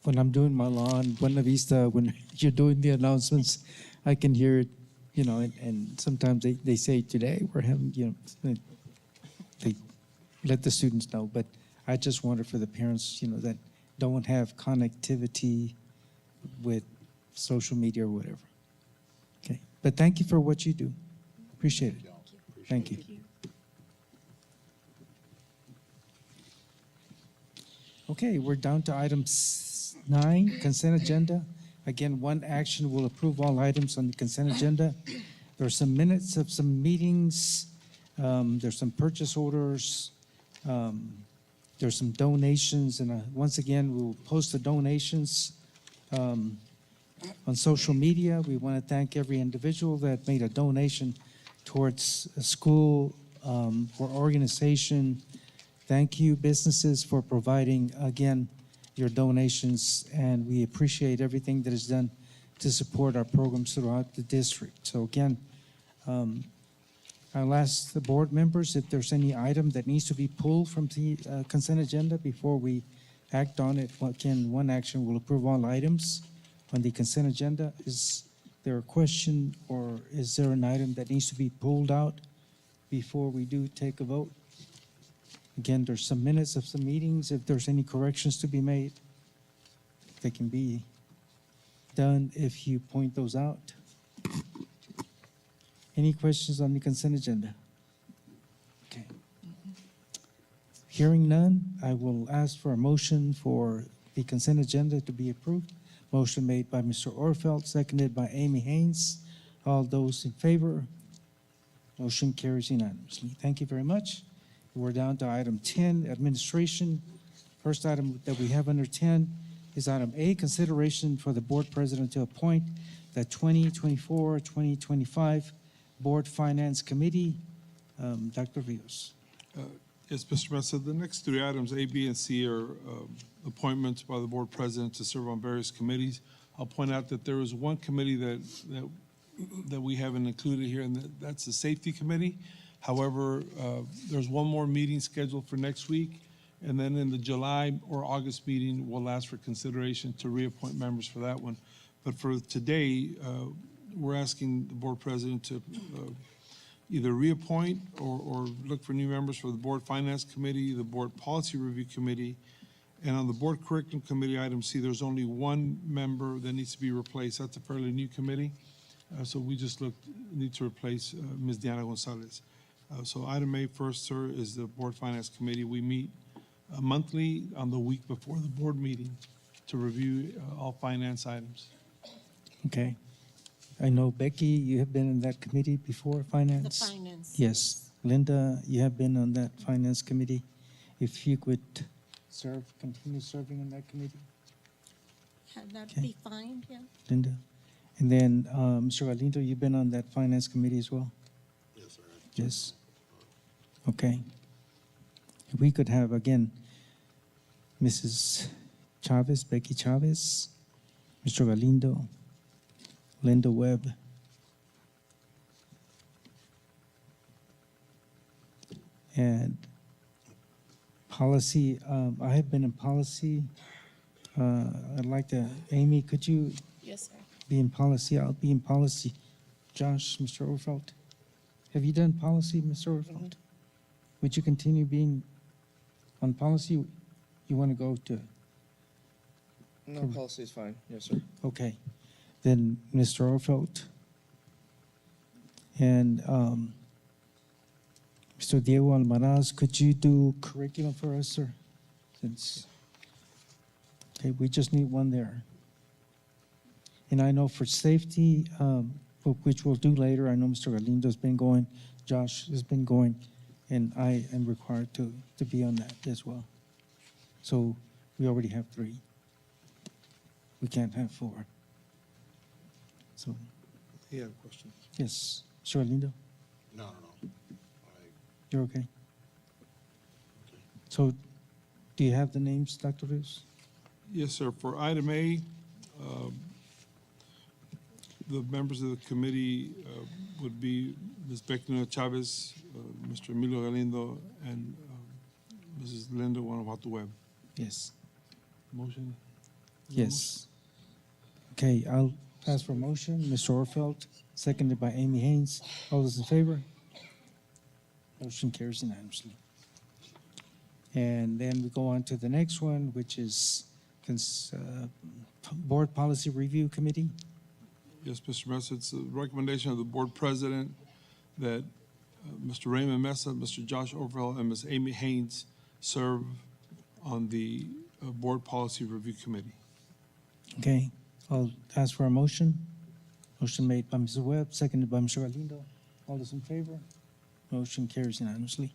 when I'm doing my lawn, Buena Vista, when you're doing the announcements, I can hear it. And sometimes they say today we're having. They let the students know, but I just wonder for the parents, that don't have connectivity with social media or whatever. Okay, but thank you for what you do. Appreciate it. Thank you. Okay, we're down to item 9, consent agenda. Again, one action will approve all items on the consent agenda. There are some minutes of some meetings. There's some purchase orders. There's some donations, and once again, we'll post the donations on social media. We want to thank every individual that made a donation towards a school or organization. Thank you, businesses, for providing, again, your donations, and we appreciate everything that is done to support our programs throughout the district. So again, I'll ask the board members if there's any item that needs to be pulled from the consent agenda before we act on it. Again, one action will approve all items on the consent agenda. Is there a question or is there an item that needs to be pulled out before we do take a vote? Again, there's some minutes of some meetings. If there's any corrections to be made, they can be done if you point those out. Any questions on the consent agenda? Okay. Hearing none, I will ask for a motion for the consent agenda to be approved. Motion made by Mr. Orfeld, seconded by Amy Haynes. All those in favor? Motion carries unanimously. Thank you very much. We're down to item 10, administration. First item that we have under 10 is item A, consideration for the board president to appoint the 2024-2025 Board Finance Committee. Dr. Rios. Yes, Mr. Mesa, the next three items, A, B, and C, are appointments by the board president to serve on various committees. I'll point out that there is one committee that we haven't included here, and that's the Safety Committee. However, there's one more meeting scheduled for next week, and then in the July or August meeting, we'll ask for consideration to reappoint members for that one. But for today, we're asking the board president to either reappoint or look for new members for the Board Finance Committee, the Board Policy Review Committee, and on the Board Curriculum Committee, item C, there's only one member that needs to be replaced. That's a fairly new committee. So we just need to replace Ms. Diana Gonzalez. So item A first, sir, is the Board Finance Committee. We meet monthly on the week before the board meeting to review all finance items. Okay. I know, Becky, you have been in that committee before, finance? The finance. Yes. Linda, you have been on that finance committee. If you could continue serving on that committee, That'd Okay. be fine, yeah. Linda. And then, Mr. Galindo, you've been on that finance committee as well? Yes, sir. Yes. Okay. If we could have, again, Mrs. Chavez, Becky Chavez, Mr. Galindo, Linda Webb. And policy, I have been in policy. I'd like to, Amy, could you Yes, sir. be in policy? I'll be in policy. Josh, Mr. Orfeld. Have you done policy, Mr. Orfeld? Would you continue being on policy? You want to go to, No, policy is fine. Yes, sir. okay. Then Mr. Orfeld. And Mr. Diego Almaraz, could you do curriculum for us, sir? Since, okay, we just need one there. And I know for safety, which we'll do later, I know Mr. Galindo's been going, Josh has been going, and I am required to be on that as well. So we already have 3. We can't have 4. So, He had a question. yes, Mr. Galindo, No. you're okay? So do you have the names, Dr. Rios? Yes, sir. For item A, the members of the committee would be Ms. Becky Chavez, Mr. Emilio Galindo, and Mrs. Linda Guanajuato Webb. Yes. Motion? Yes. Okay, I'll ask for a motion. Mr. Orfeld, seconded by Amy Haynes. All those in favor? Motion carries unanimously. And then we go on to the next one, which is Board Policy Review Committee. Yes, Mr. Mesa, it's a recommendation of the board president that Mr. Raymond Mesa, Mr. Josh Overall, and Ms. Amy Haynes serve on the Board Policy Review Committee. Okay, I'll ask for a motion. Motion made by Mrs. Webb, seconded by Mr. Galindo. All those in favor? Motion carries unanimously.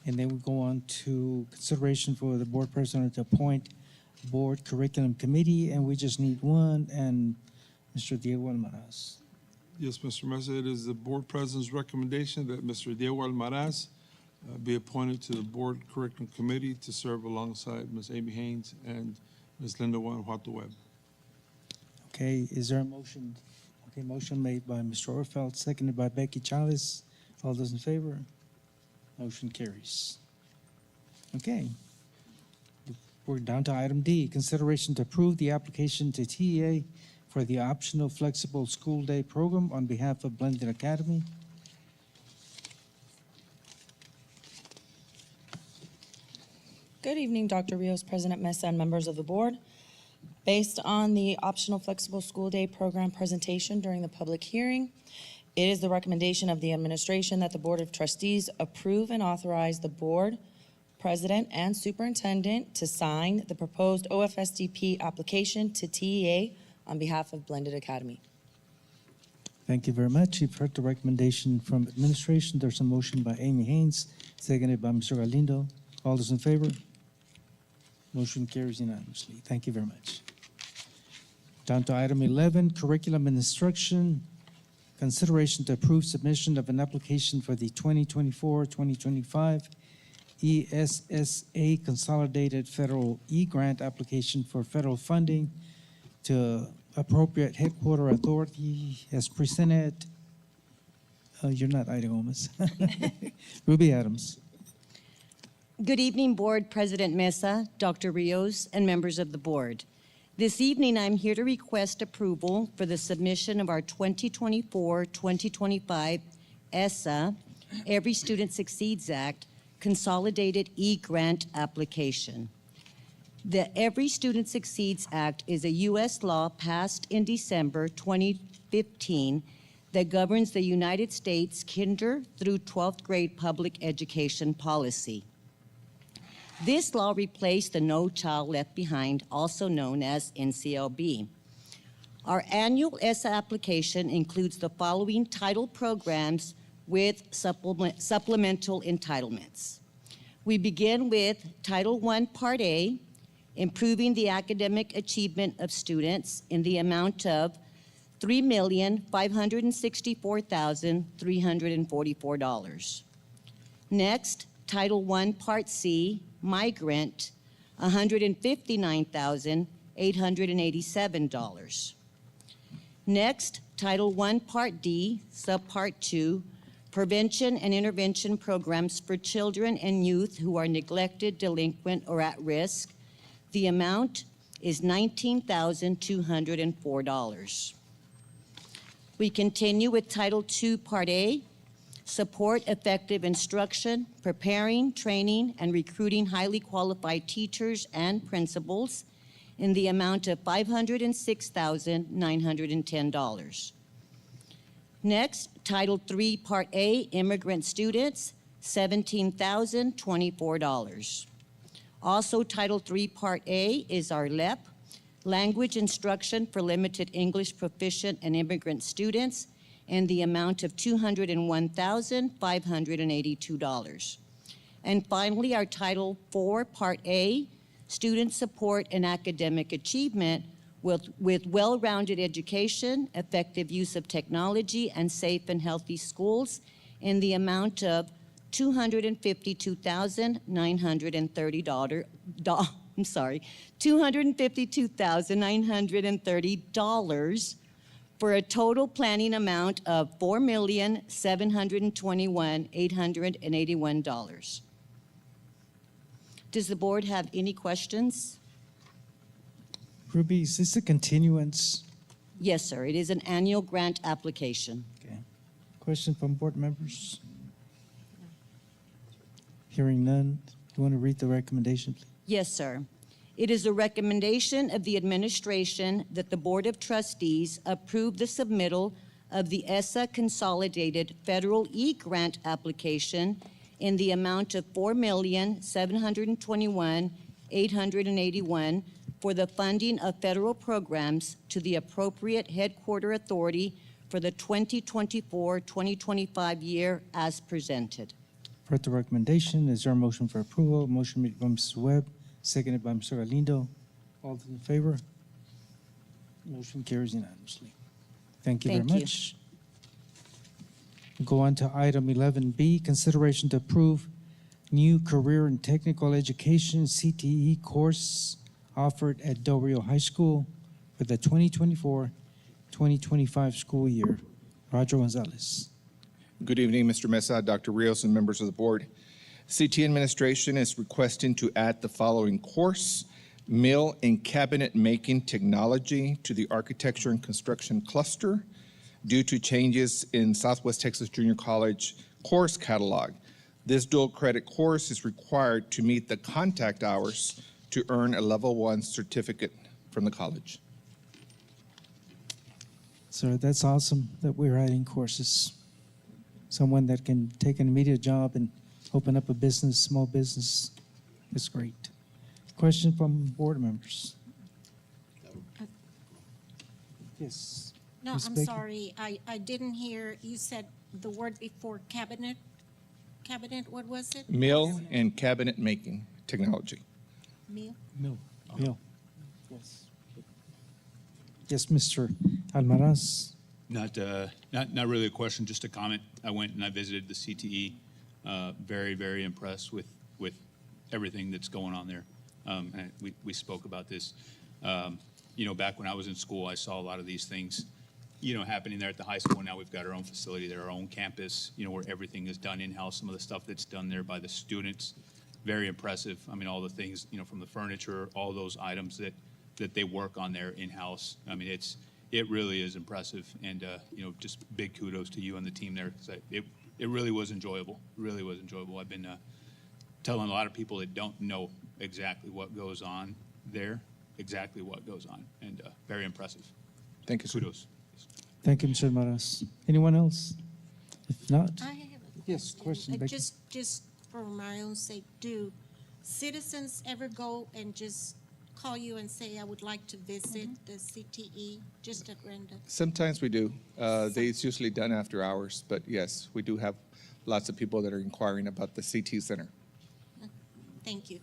And then we go on to consideration for the board president to appoint board curriculum committee, and we just need one, and Mr. Diego Almaraz. Yes, Mr. Mesa, it is the board president's recommendation that Mr. Diego Almaraz be appointed to the Board Curriculum Committee to serve alongside Ms. Amy Haynes and Ms. Linda Guanajuato Webb. Okay, is there a motion? Okay, motion made by Mr. Orfeld, seconded by Becky Chavez. All those in favor? Motion carries. Okay. We're down to item D, consideration to approve the application to TEA for the optional flexible school day program on behalf of Blended Academy. Good evening, Dr. Rios, President Mesa, and members of the board. Based on the optional flexible school day program presentation during the public hearing, it is the recommendation of the administration that the Board of Trustees approve and authorize the board, president, and superintendent to sign the proposed OFSDP application to TEA on behalf of Blended Academy. Thank you very much. You've heard the recommendation from administration. There's a motion by Amy Haynes, seconded by Mr. Galindo. All those in favor? Motion carries unanimously. Thank you very much. Down to item 11, curriculum and instruction. Consideration to approve submission of an application for the 2024-2025 ESSA Consolidated Federal E-Grant application for federal funding to appropriate headquarter authority as presented. You're not Ida Gomez. Ruby Adams. Good evening, Board President Mesa, Dr. Rios, and members of the board. This evening, I'm here to request approval for the submission of our 2024-2025 ESSA, Every Student Succeeds Act, Consolidated E-Grant application. The Every Student Succeeds Act is a U.S. law passed in December 2015 that governs the United States kinder through 12th grade public education policy. This law replaced the No Child Left Behind, also known as NCLB. Our annual ESSA application includes the following title programs with supplemental entitlements. We begin with Title I, Part A, improving the academic achievement of students in the amount of $3,564,344. Next, Title I, Part C, Migrant, $159,887. Next, Title I, Part D, Subpart 2, Prevention and Intervention Programs for Children and Youth who are neglected, delinquent, or at risk. The amount is $19,204. We continue with Title II, Part A, Support Effective Instruction, Preparing, Training, and Recruiting Highly Qualified Teachers and Principals in the amount of $506,910. Next, Title III, Part A, Immigrant Students, $17,024. Also, Title III, Part A is our LEP, Language Instruction for Limited English Proficient and Immigrant Students, in the amount of $201,582. And finally, our Title IV, Part A, Student Support and Academic Achievement with well-rounded education, effective use of technology, and safe and healthy schools in the amount of $252,930 for a total planning amount of $4,721,881. Does the board have any questions? Ruby, is this a continuance? Yes, sir. It is an annual grant application. Okay. Question from board members? Hearing none. You want to read the recommendation, please? Yes, sir. It is a recommendation of the administration that the Board of Trustees approve the submittal of the ESSA Consolidated Federal E-Grant application in the amount of $4,721,881 for the funding of federal programs to the appropriate headquarter authority for the 2024-2025 year as presented. Heard the recommendation. Is there a motion for approval? Motion made by Mrs. Webb, seconded by Mr. Galindo. All those in favor? Motion carries unanimously. Thank you very Thank you. much. Go on to item 11B, consideration to approve new career and technical education CTE course offered at Del Rio High School for the 2024-2025 school year. Roger Gonzalez. Good evening, Mr. Mesa, Dr. Rios, and members of the board. CT Administration is requesting to add the following course: Mill and Cabinet Making Technology to the Architecture and Construction Cluster due to changes in Southwest Texas Junior College course catalog. This dual credit course is required to meet the contact hours to earn a level 1 certificate from the college. So that's awesome that we're adding courses. Someone that can take an immediate job and open up a business, small business, is great. Question from board members? Yes. No, Ms. I'm Becky? sorry, I didn't hear, you said the word before cabinet? Cabinet, what was it? Mill and Cabinet Making Technology. Meal? Mill. Yes. Yes, Mr. Almaraz. Not really a question, just a comment. I went and I visited the CTE. Very, very impressed with everything that's going on there. And we spoke about this. Back when I was in school, I saw a lot of these things, happening there at the high school. Now we've got our own facility there, our own campus, where everything is done in-house. Some of the stuff that's done there by the students, very impressive. I mean, all the things, from the furniture, all those items that they work on there in-house. I mean, it really is impressive. And, just big kudos to you and the team there. 'Cause it really was enjoyable. Really was enjoyable. I've been telling a lot of people that don't know exactly what goes on there, exactly what goes on. And very impressive. Thank you, sir. Kudos. Thank you, Mr. Almaraz. Anyone else? If not, I have a yes, question, Becky. Just for my own sake, do citizens ever go and just call you and say, I would like to visit the CTE, just at random? Sometimes we do. It's usually done after hours, but yes, we do have lots of people that are inquiring about the CT Center. Thank you.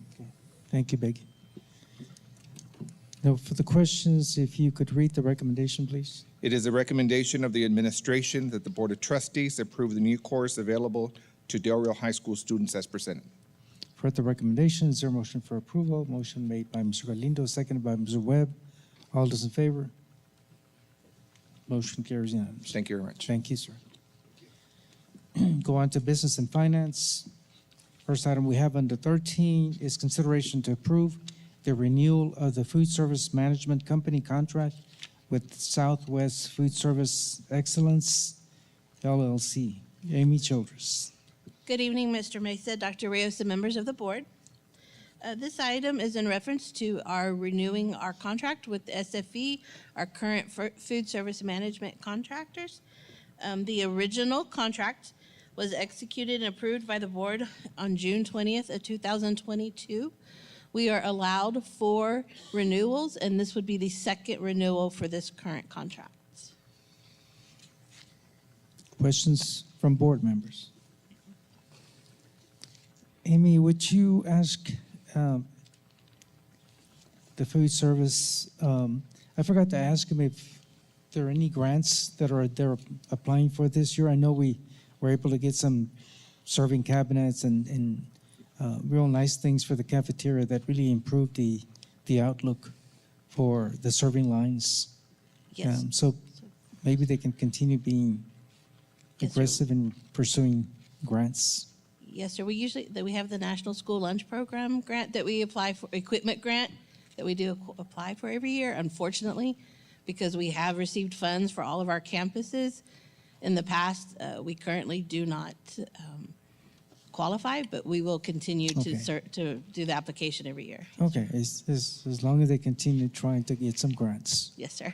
Thank you, Becky. Now, for the questions, if you could read the recommendation, please. It is a recommendation of the administration that the Board of Trustees approve the new course available to Del Rio High School students as presented. For the recommendation, is there a motion for approval? Motion made by Mr. Galindo, seconded by Mr. Webb. All those in favor? Motion carries unanimously. Thank you very much. Thank you, sir. Go on to business and finance. First item we have under 13 is consideration to approve the renewal of the Food Service Management Company contract with Southwest Food Service Excellence, LLC. Amy Childress. Good evening, Mr. Mesa, Dr. Rios, and members of the board. This item is in reference to our renewing our contract with SFE, our current food service management contractors. The original contract was executed and approved by the board on June 20th of 2022. We are allowed 4 renewals, and this would be the second renewal for this current contract. Questions from board members? Amy, would you ask the food service, I forgot to ask him if there are any grants that they're applying for this year. I know we were able to get some serving cabinets and real nice things for the cafeteria that really improved the outlook for the serving lines. Yes. So maybe they can continue being Yes, sir. aggressive in pursuing grants. Yes, sir. We have the National School Lunch Program grant that we apply for, equipment grant that we do apply for every year. Unfortunately, because we have received funds for all of our campuses in the past, we currently do not qualify, but we will continue Okay. to do the application every year. Okay, as long as they continue trying to get some grants. Yes, sir.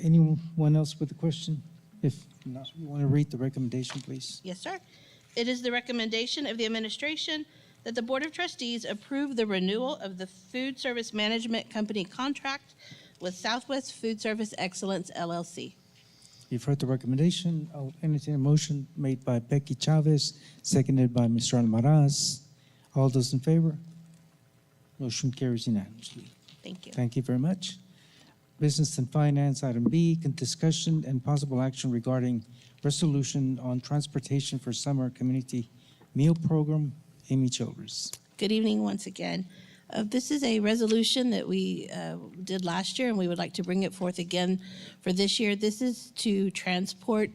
Anyone else with a question? If not, you want to read the recommendation, please? Yes, sir. It is the recommendation of the administration that the Board of Trustees approve the renewal of the Food Service Management Company contract with Southwest Food Service Excellence, LLC. You've heard the recommendation. I'll entertain a motion made by Becky Chavez, seconded by Mr. Almaraz. All those in favor? Motion carries unanimously. Thank you. Thank you very much. Business and Finance, item B, discussion and possible action regarding resolution on transportation for summer community meal program. Amy Childress. Good evening once again. This is a resolution that we did last year, and we would like to bring it forth again for this year. This is to transport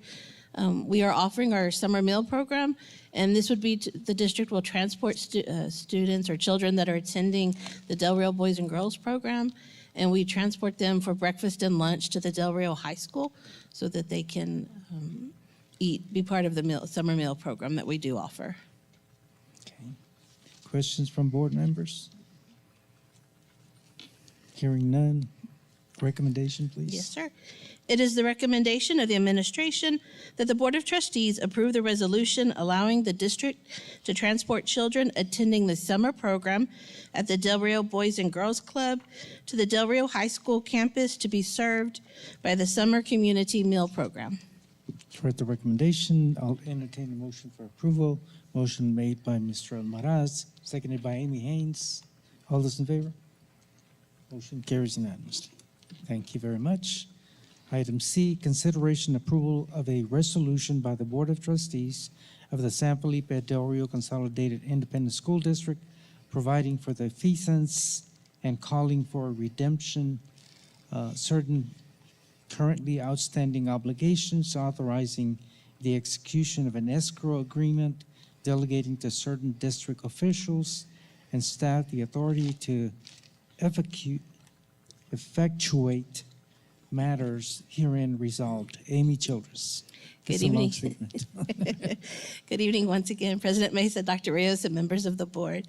We are offering our summer meal program, and this would be, the district will transport students or children that are attending the Del Rio Boys and Girls program, and we transport them for breakfast and lunch to the Del Rio High School so that they can be part of the summer meal program that we do offer. Okay. Questions from board members? Hearing none. Recommendation, please. Yes, sir. It is the recommendation of the administration that the Board of Trustees approve the resolution allowing the district to transport children attending the summer program at the Del Rio Boys and Girls Club to the Del Rio High School campus to be served by the Summer Community Meal Program. For the recommendation, I'll entertain a motion for approval. Motion made by Mr. Almaraz, seconded by Amy Haynes. All those in favor? Motion carries unanimously. Thank you very much. Item C, consideration approval of a resolution by the Board of Trustees of the San Felipe Del Rio Consolidated Independent School District providing for the defeasance and calling for redemption, certain currently outstanding obligations, authorizing the execution of an escrow agreement, delegating to certain district officials and staff the authority to effectuate matters herein resolved. Amy Childress. Good It's a long evening. statement. Good evening once again, President Mesa, Dr. Rios, and members of the board.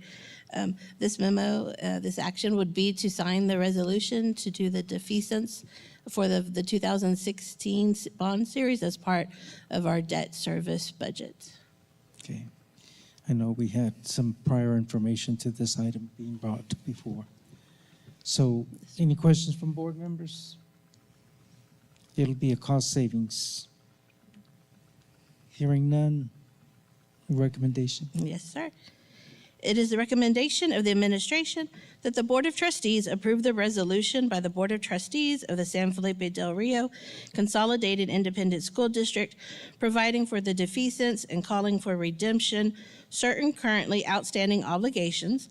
This memo, this action would be to sign the resolution to do the defeasance for the 2016 bond series as part of our debt service budget. Okay. I know we had some prior information to this item being brought before. So any questions from board members? It'll be a cost savings. Hearing none. Recommendation. Yes, sir. It is the recommendation of the administration that the Board of Trustees approve the resolution by the Board of Trustees of the San Felipe Del Rio Consolidated Independent School District providing for the defeasance and calling for redemption certain currently outstanding obligations,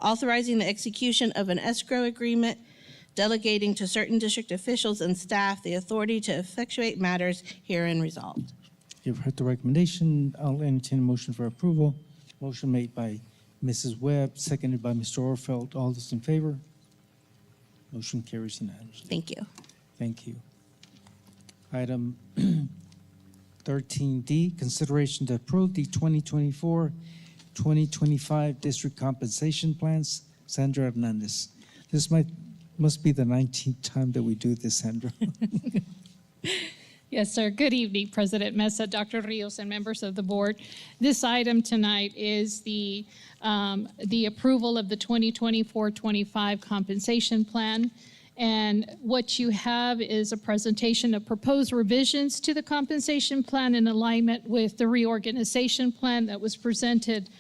authorizing the execution of an escrow agreement, delegating to certain district officials and staff the authority to effectuate matters herein resolved. You've heard the recommendation. I'll entertain a motion for approval. Motion made by Mrs. Webb, seconded by Mr. Orfeld. All those in favor? Motion carries unanimously. Thank you. Thank you. Item 13D, consideration to approve the 2024-2025 district compensation plans. Sandra Hernandez. This must be the 19th time that we do this, Sandra. Yes, sir. Good evening, President Mesa, Dr. Rios, and members of the board. This item tonight is the approval of the 2024-25 compensation plan. And what you have is a presentation of proposed revisions to the compensation plan in alignment with the reorganization plan that was presented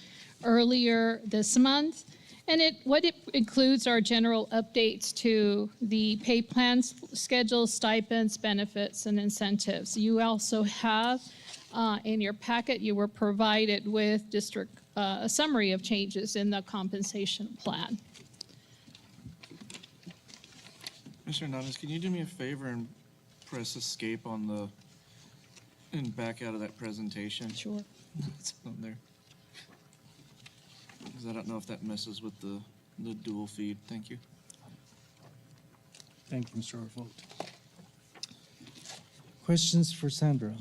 earlier this month. And what it includes are general updates to the pay plans, schedules, stipends, benefits, and incentives. You also have in your packet, you were provided with a summary of changes in the compensation plan. Mr. Hernandez, can you do me a favor and press escape on and back out of that presentation? Sure. It's on there. Because I don't know if that messes with the dual feed. Thank you. Thank you, Mr. Orfeld. Questions for Sandra?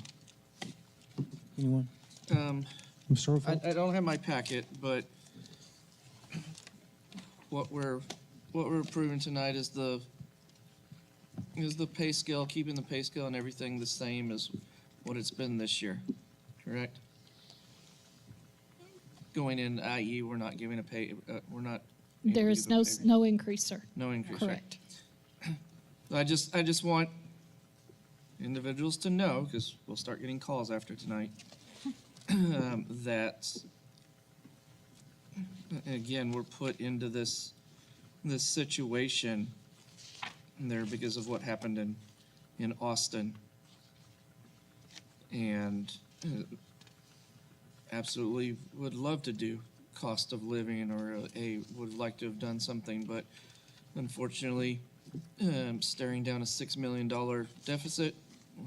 Anyone? Mr. Orfeld? I don't have my packet, but what we're approving tonight is the pay scale, keeping the pay scale and everything the same as what it's been this year, correct? Going in, i.e., we're not giving a pay, we're not. There is no increase, sir. No increase, Correct. Right? I just want individuals to know, because we'll start getting calls after tonight, that, again, we're put into this situation there because of what happened in Austin. And absolutely would love to do cost of living or would like to have done something, but unfortunately, staring down a $6 million deficit,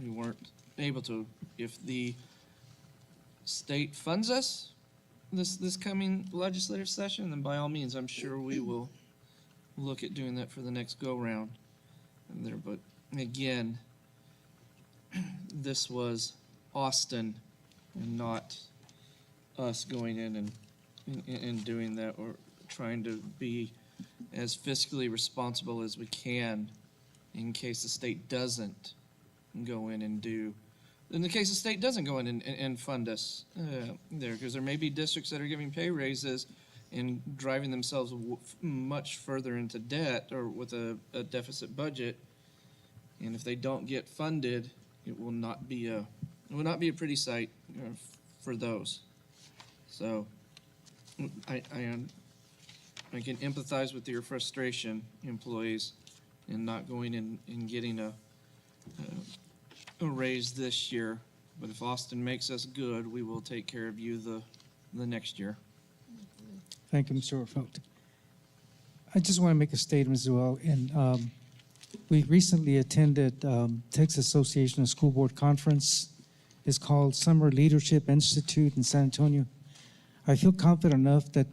we weren't able to if the state funds us this coming legislative session, then by all means, I'm sure we will look at doing that for the next go-round there. But again, this was Austin and not us going in and doing that, or trying to be as fiscally responsible as we can in case the state doesn't go in and do, in the case the state doesn't go in and fund us there, because there may be districts that are giving pay raises and driving themselves much further into debt or with a deficit budget, and if they don't get funded, it will not be a pretty sight for those. So I can empathize with your frustration, employees, in not going and getting a raise this year. But if Austin makes us good, we will take care of you the next year. Thank you, Mr. Orfeld. I just want to make a statement as well. And we recently attended Texas Association of School Board Conference. It's called Summer Leadership Institute in San Antonio. I feel confident enough that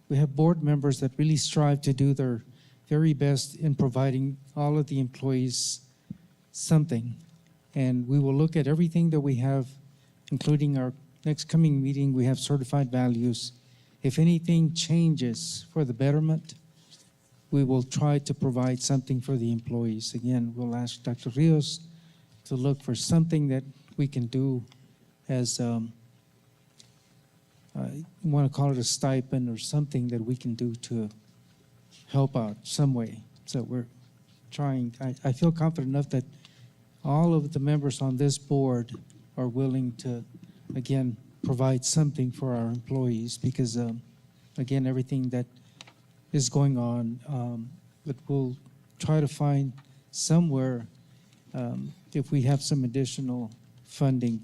we have board members that really strive to do their very best in providing all of the employees something. And we will look at everything that we have, including our next coming meeting. We have certified values. If anything changes for the betterment, we will try to provide something for the employees. Again, we'll ask Dr. Rios to look for something that we can do as, I want to call it a stipend or something that we can do to help out some way. So we're trying. I feel confident enough that all of the members on this board are willing to, again, provide something for our employees because, again, everything that is going on, but we'll try to find somewhere if we have some additional funding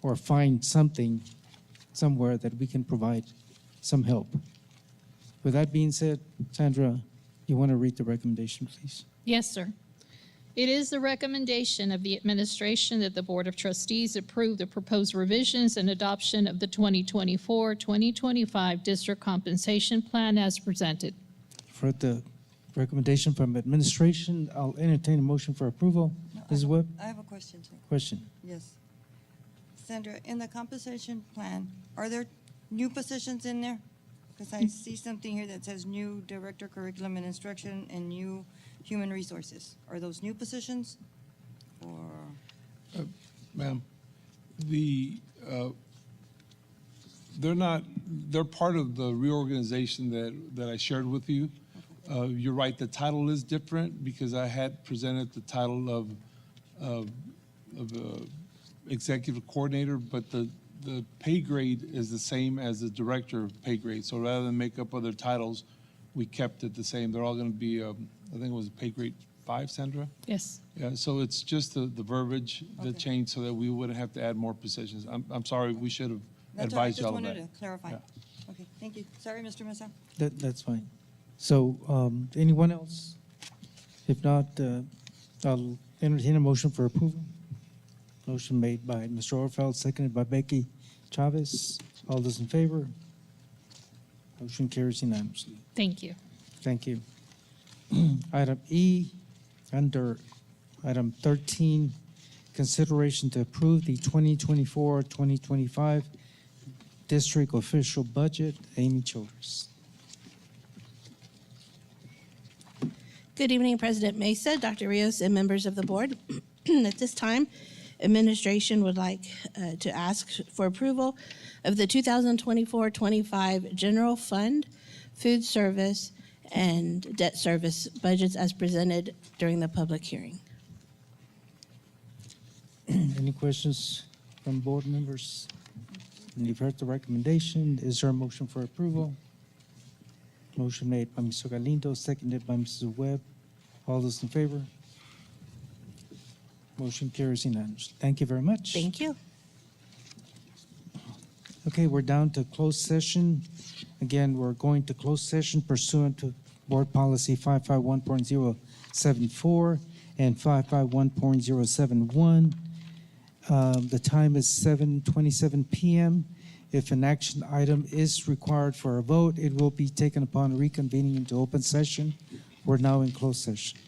or find something somewhere that we can provide some help. With that being said, Sandra, you want to read the recommendation, please? Yes, sir. It is the recommendation of the administration that the Board of Trustees approve the proposed revisions and adoption of the 2024-2025 District Compensation Plan as presented. For the recommendation from administration, I'll entertain a motion for approval. Ms. Webb? I have a question, sir. Question. Yes. Sandra, in the compensation plan, are there new positions in there? Because I see something here that says new Director Curriculum and Instruction and new Human Resources. Are those new positions? Or Ma'am, they're part of the reorganization that I shared with you. You're right, the title is different because I had presented the title of executive coordinator, but the pay grade is the same as the director pay grade. So rather than make up other titles, we kept it the same. They're all going to be, I think it was pay grade 5, Sandra? Yes. Yeah, so it's just the verbiage that changed so that we wouldn't have to add more positions. I'm sorry, we should have advised y'all of that. I just wanted to clarify. Yeah. Okay, thank you. Sorry, Mr. Mesa. That's fine. So anyone else? If not, I'll entertain a motion for approval. Motion made by Mr. Orfeld, seconded by Becky Chavez. All those in favor? Motion carries unanimously. Thank you. Thank you. Item E, under item 13, consideration to approve the 2024-2025 district official budget. Amy Childers. Good evening, President Mesa, Dr. Rios, and members of the board. At this time, administration would like to ask for approval of the 2024-25 general fund, food service, and debt service budgets as presented during the public hearing. Any questions from board members? And you've heard the recommendation. Is there a motion for approval? Motion made by Mr. Galindo, seconded by Mrs. Webb. All those in favor? Motion carries unanimously. Thank you very much. Thank you. Okay, we're down to closed session. Again, we're going to closed session pursuant to Board Policy 551.074 and 551.071. The time is 7:27 p.m. If an action item is required for a vote, it will be taken upon reconvening into open session. We're now in closed session.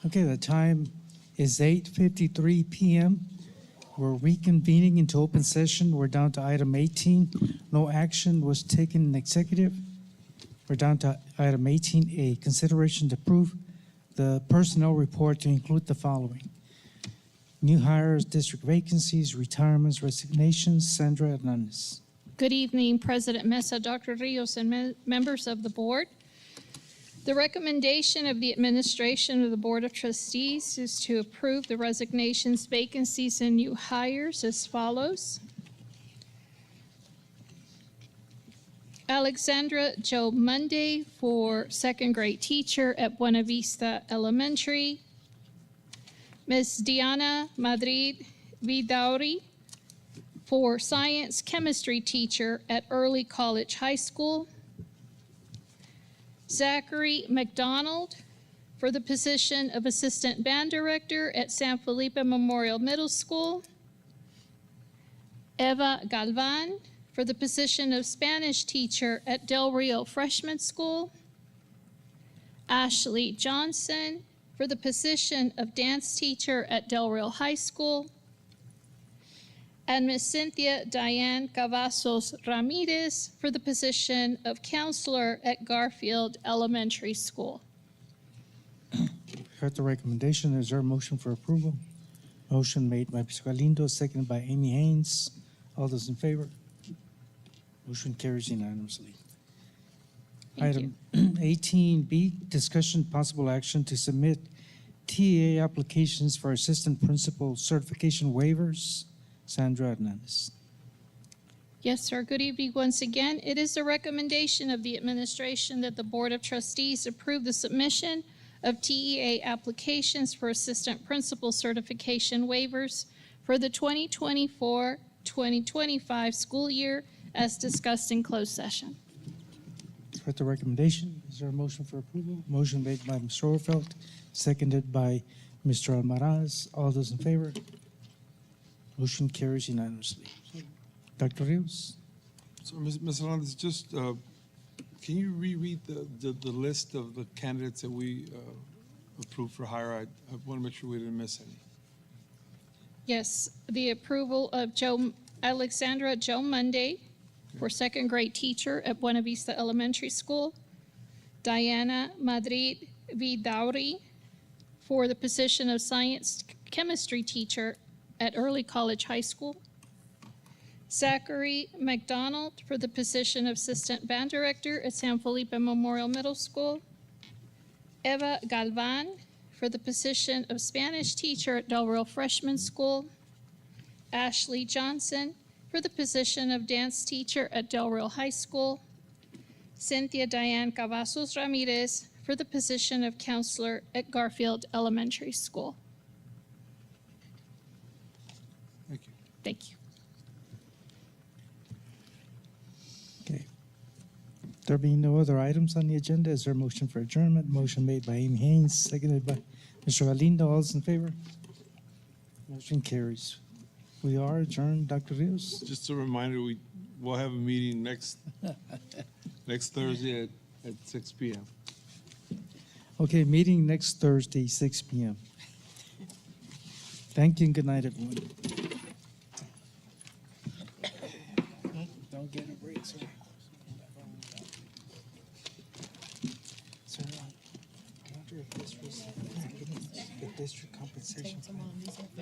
Okay, the time is 8:53 p.m. We're reconvening into open session. We're down to item 18. No action was taken in executive. We're down to item 18A, consideration to approve the personnel report to include the following: new hires, district vacancies, retirements, resignations. Sandra Hernandez. Good evening, President Mesa, Dr. Rios, and members of the board. The recommendation of the administration of the Board of Trustees is to approve the resignations, vacancies, and new hires as follows. Alexandra Jo Monday for second grade teacher at Buena Vista Elementary. Ms. Diana Madrid Vidauri for science chemistry teacher at Early College High School. Zachary McDonald for the position of assistant band director at San Felipe Memorial Middle School. Eva Galvan for the position of Spanish teacher at Del Rio Freshman School. Ashley Johnson for the position of dance teacher at Del Rio High School. And Ms. Cynthia Diane Cavazos Ramirez for the position of counselor at Garfield Elementary School. Heard the recommendation. Is there a motion for approval? Motion made by Mr. Galindo, seconded by Amy Haynes. All those in favor? Motion carries unanimously. Thank Item 18B, discussion possible action to submit TEA applications for assistant principal certification waivers. Sandra Hernandez. Yes, sir. Good evening once again. It is the recommendation of the administration that the Board of Trustees approve the submission of TEA applications for assistant principal certification waivers for the 2024-2025 school year as discussed in closed session. Heard the recommendation. Is there a motion for approval? Motion made by Mr. Orfeld, seconded by Mr. Almaraz. All those in favor? Motion carries unanimously. Dr. Rios? So, Ms. Hernandez, just, can you reread the list of the candidates that we approved for hire? I want to make sure we didn't miss any. Yes, the approval of Alexandra Jo Monday for second grade teacher at Buena Vista Elementary School. Diana Madrid Vidauri for the position of science chemistry teacher at Early College High School. Zachary McDonald for the position of assistant band director at San Felipe Memorial Middle School. Eva Galvan for the position of Spanish teacher at Del Rio Freshman School. Ashley Johnson for the position of dance teacher at Del Rio High School. Cynthia Diane Cavazos Ramirez for the position of counselor at Garfield Elementary School. Thank you. Thank you. Okay. There being no other items on the agenda, is there a motion for adjournment? Motion made by Amy Haynes, seconded by Mr. Galindo. All those in favor? Motion carries. We are adjourned. Dr. Rios? Just a reminder, we'll have a meeting next Thursday at 6 p.m. Okay, meeting next Thursday, 6 p.m. Thank you and good night, everyone. Don't get a break, sir. Sir, I wonder if this was the district compensation. I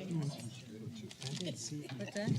didn't see it. What's that?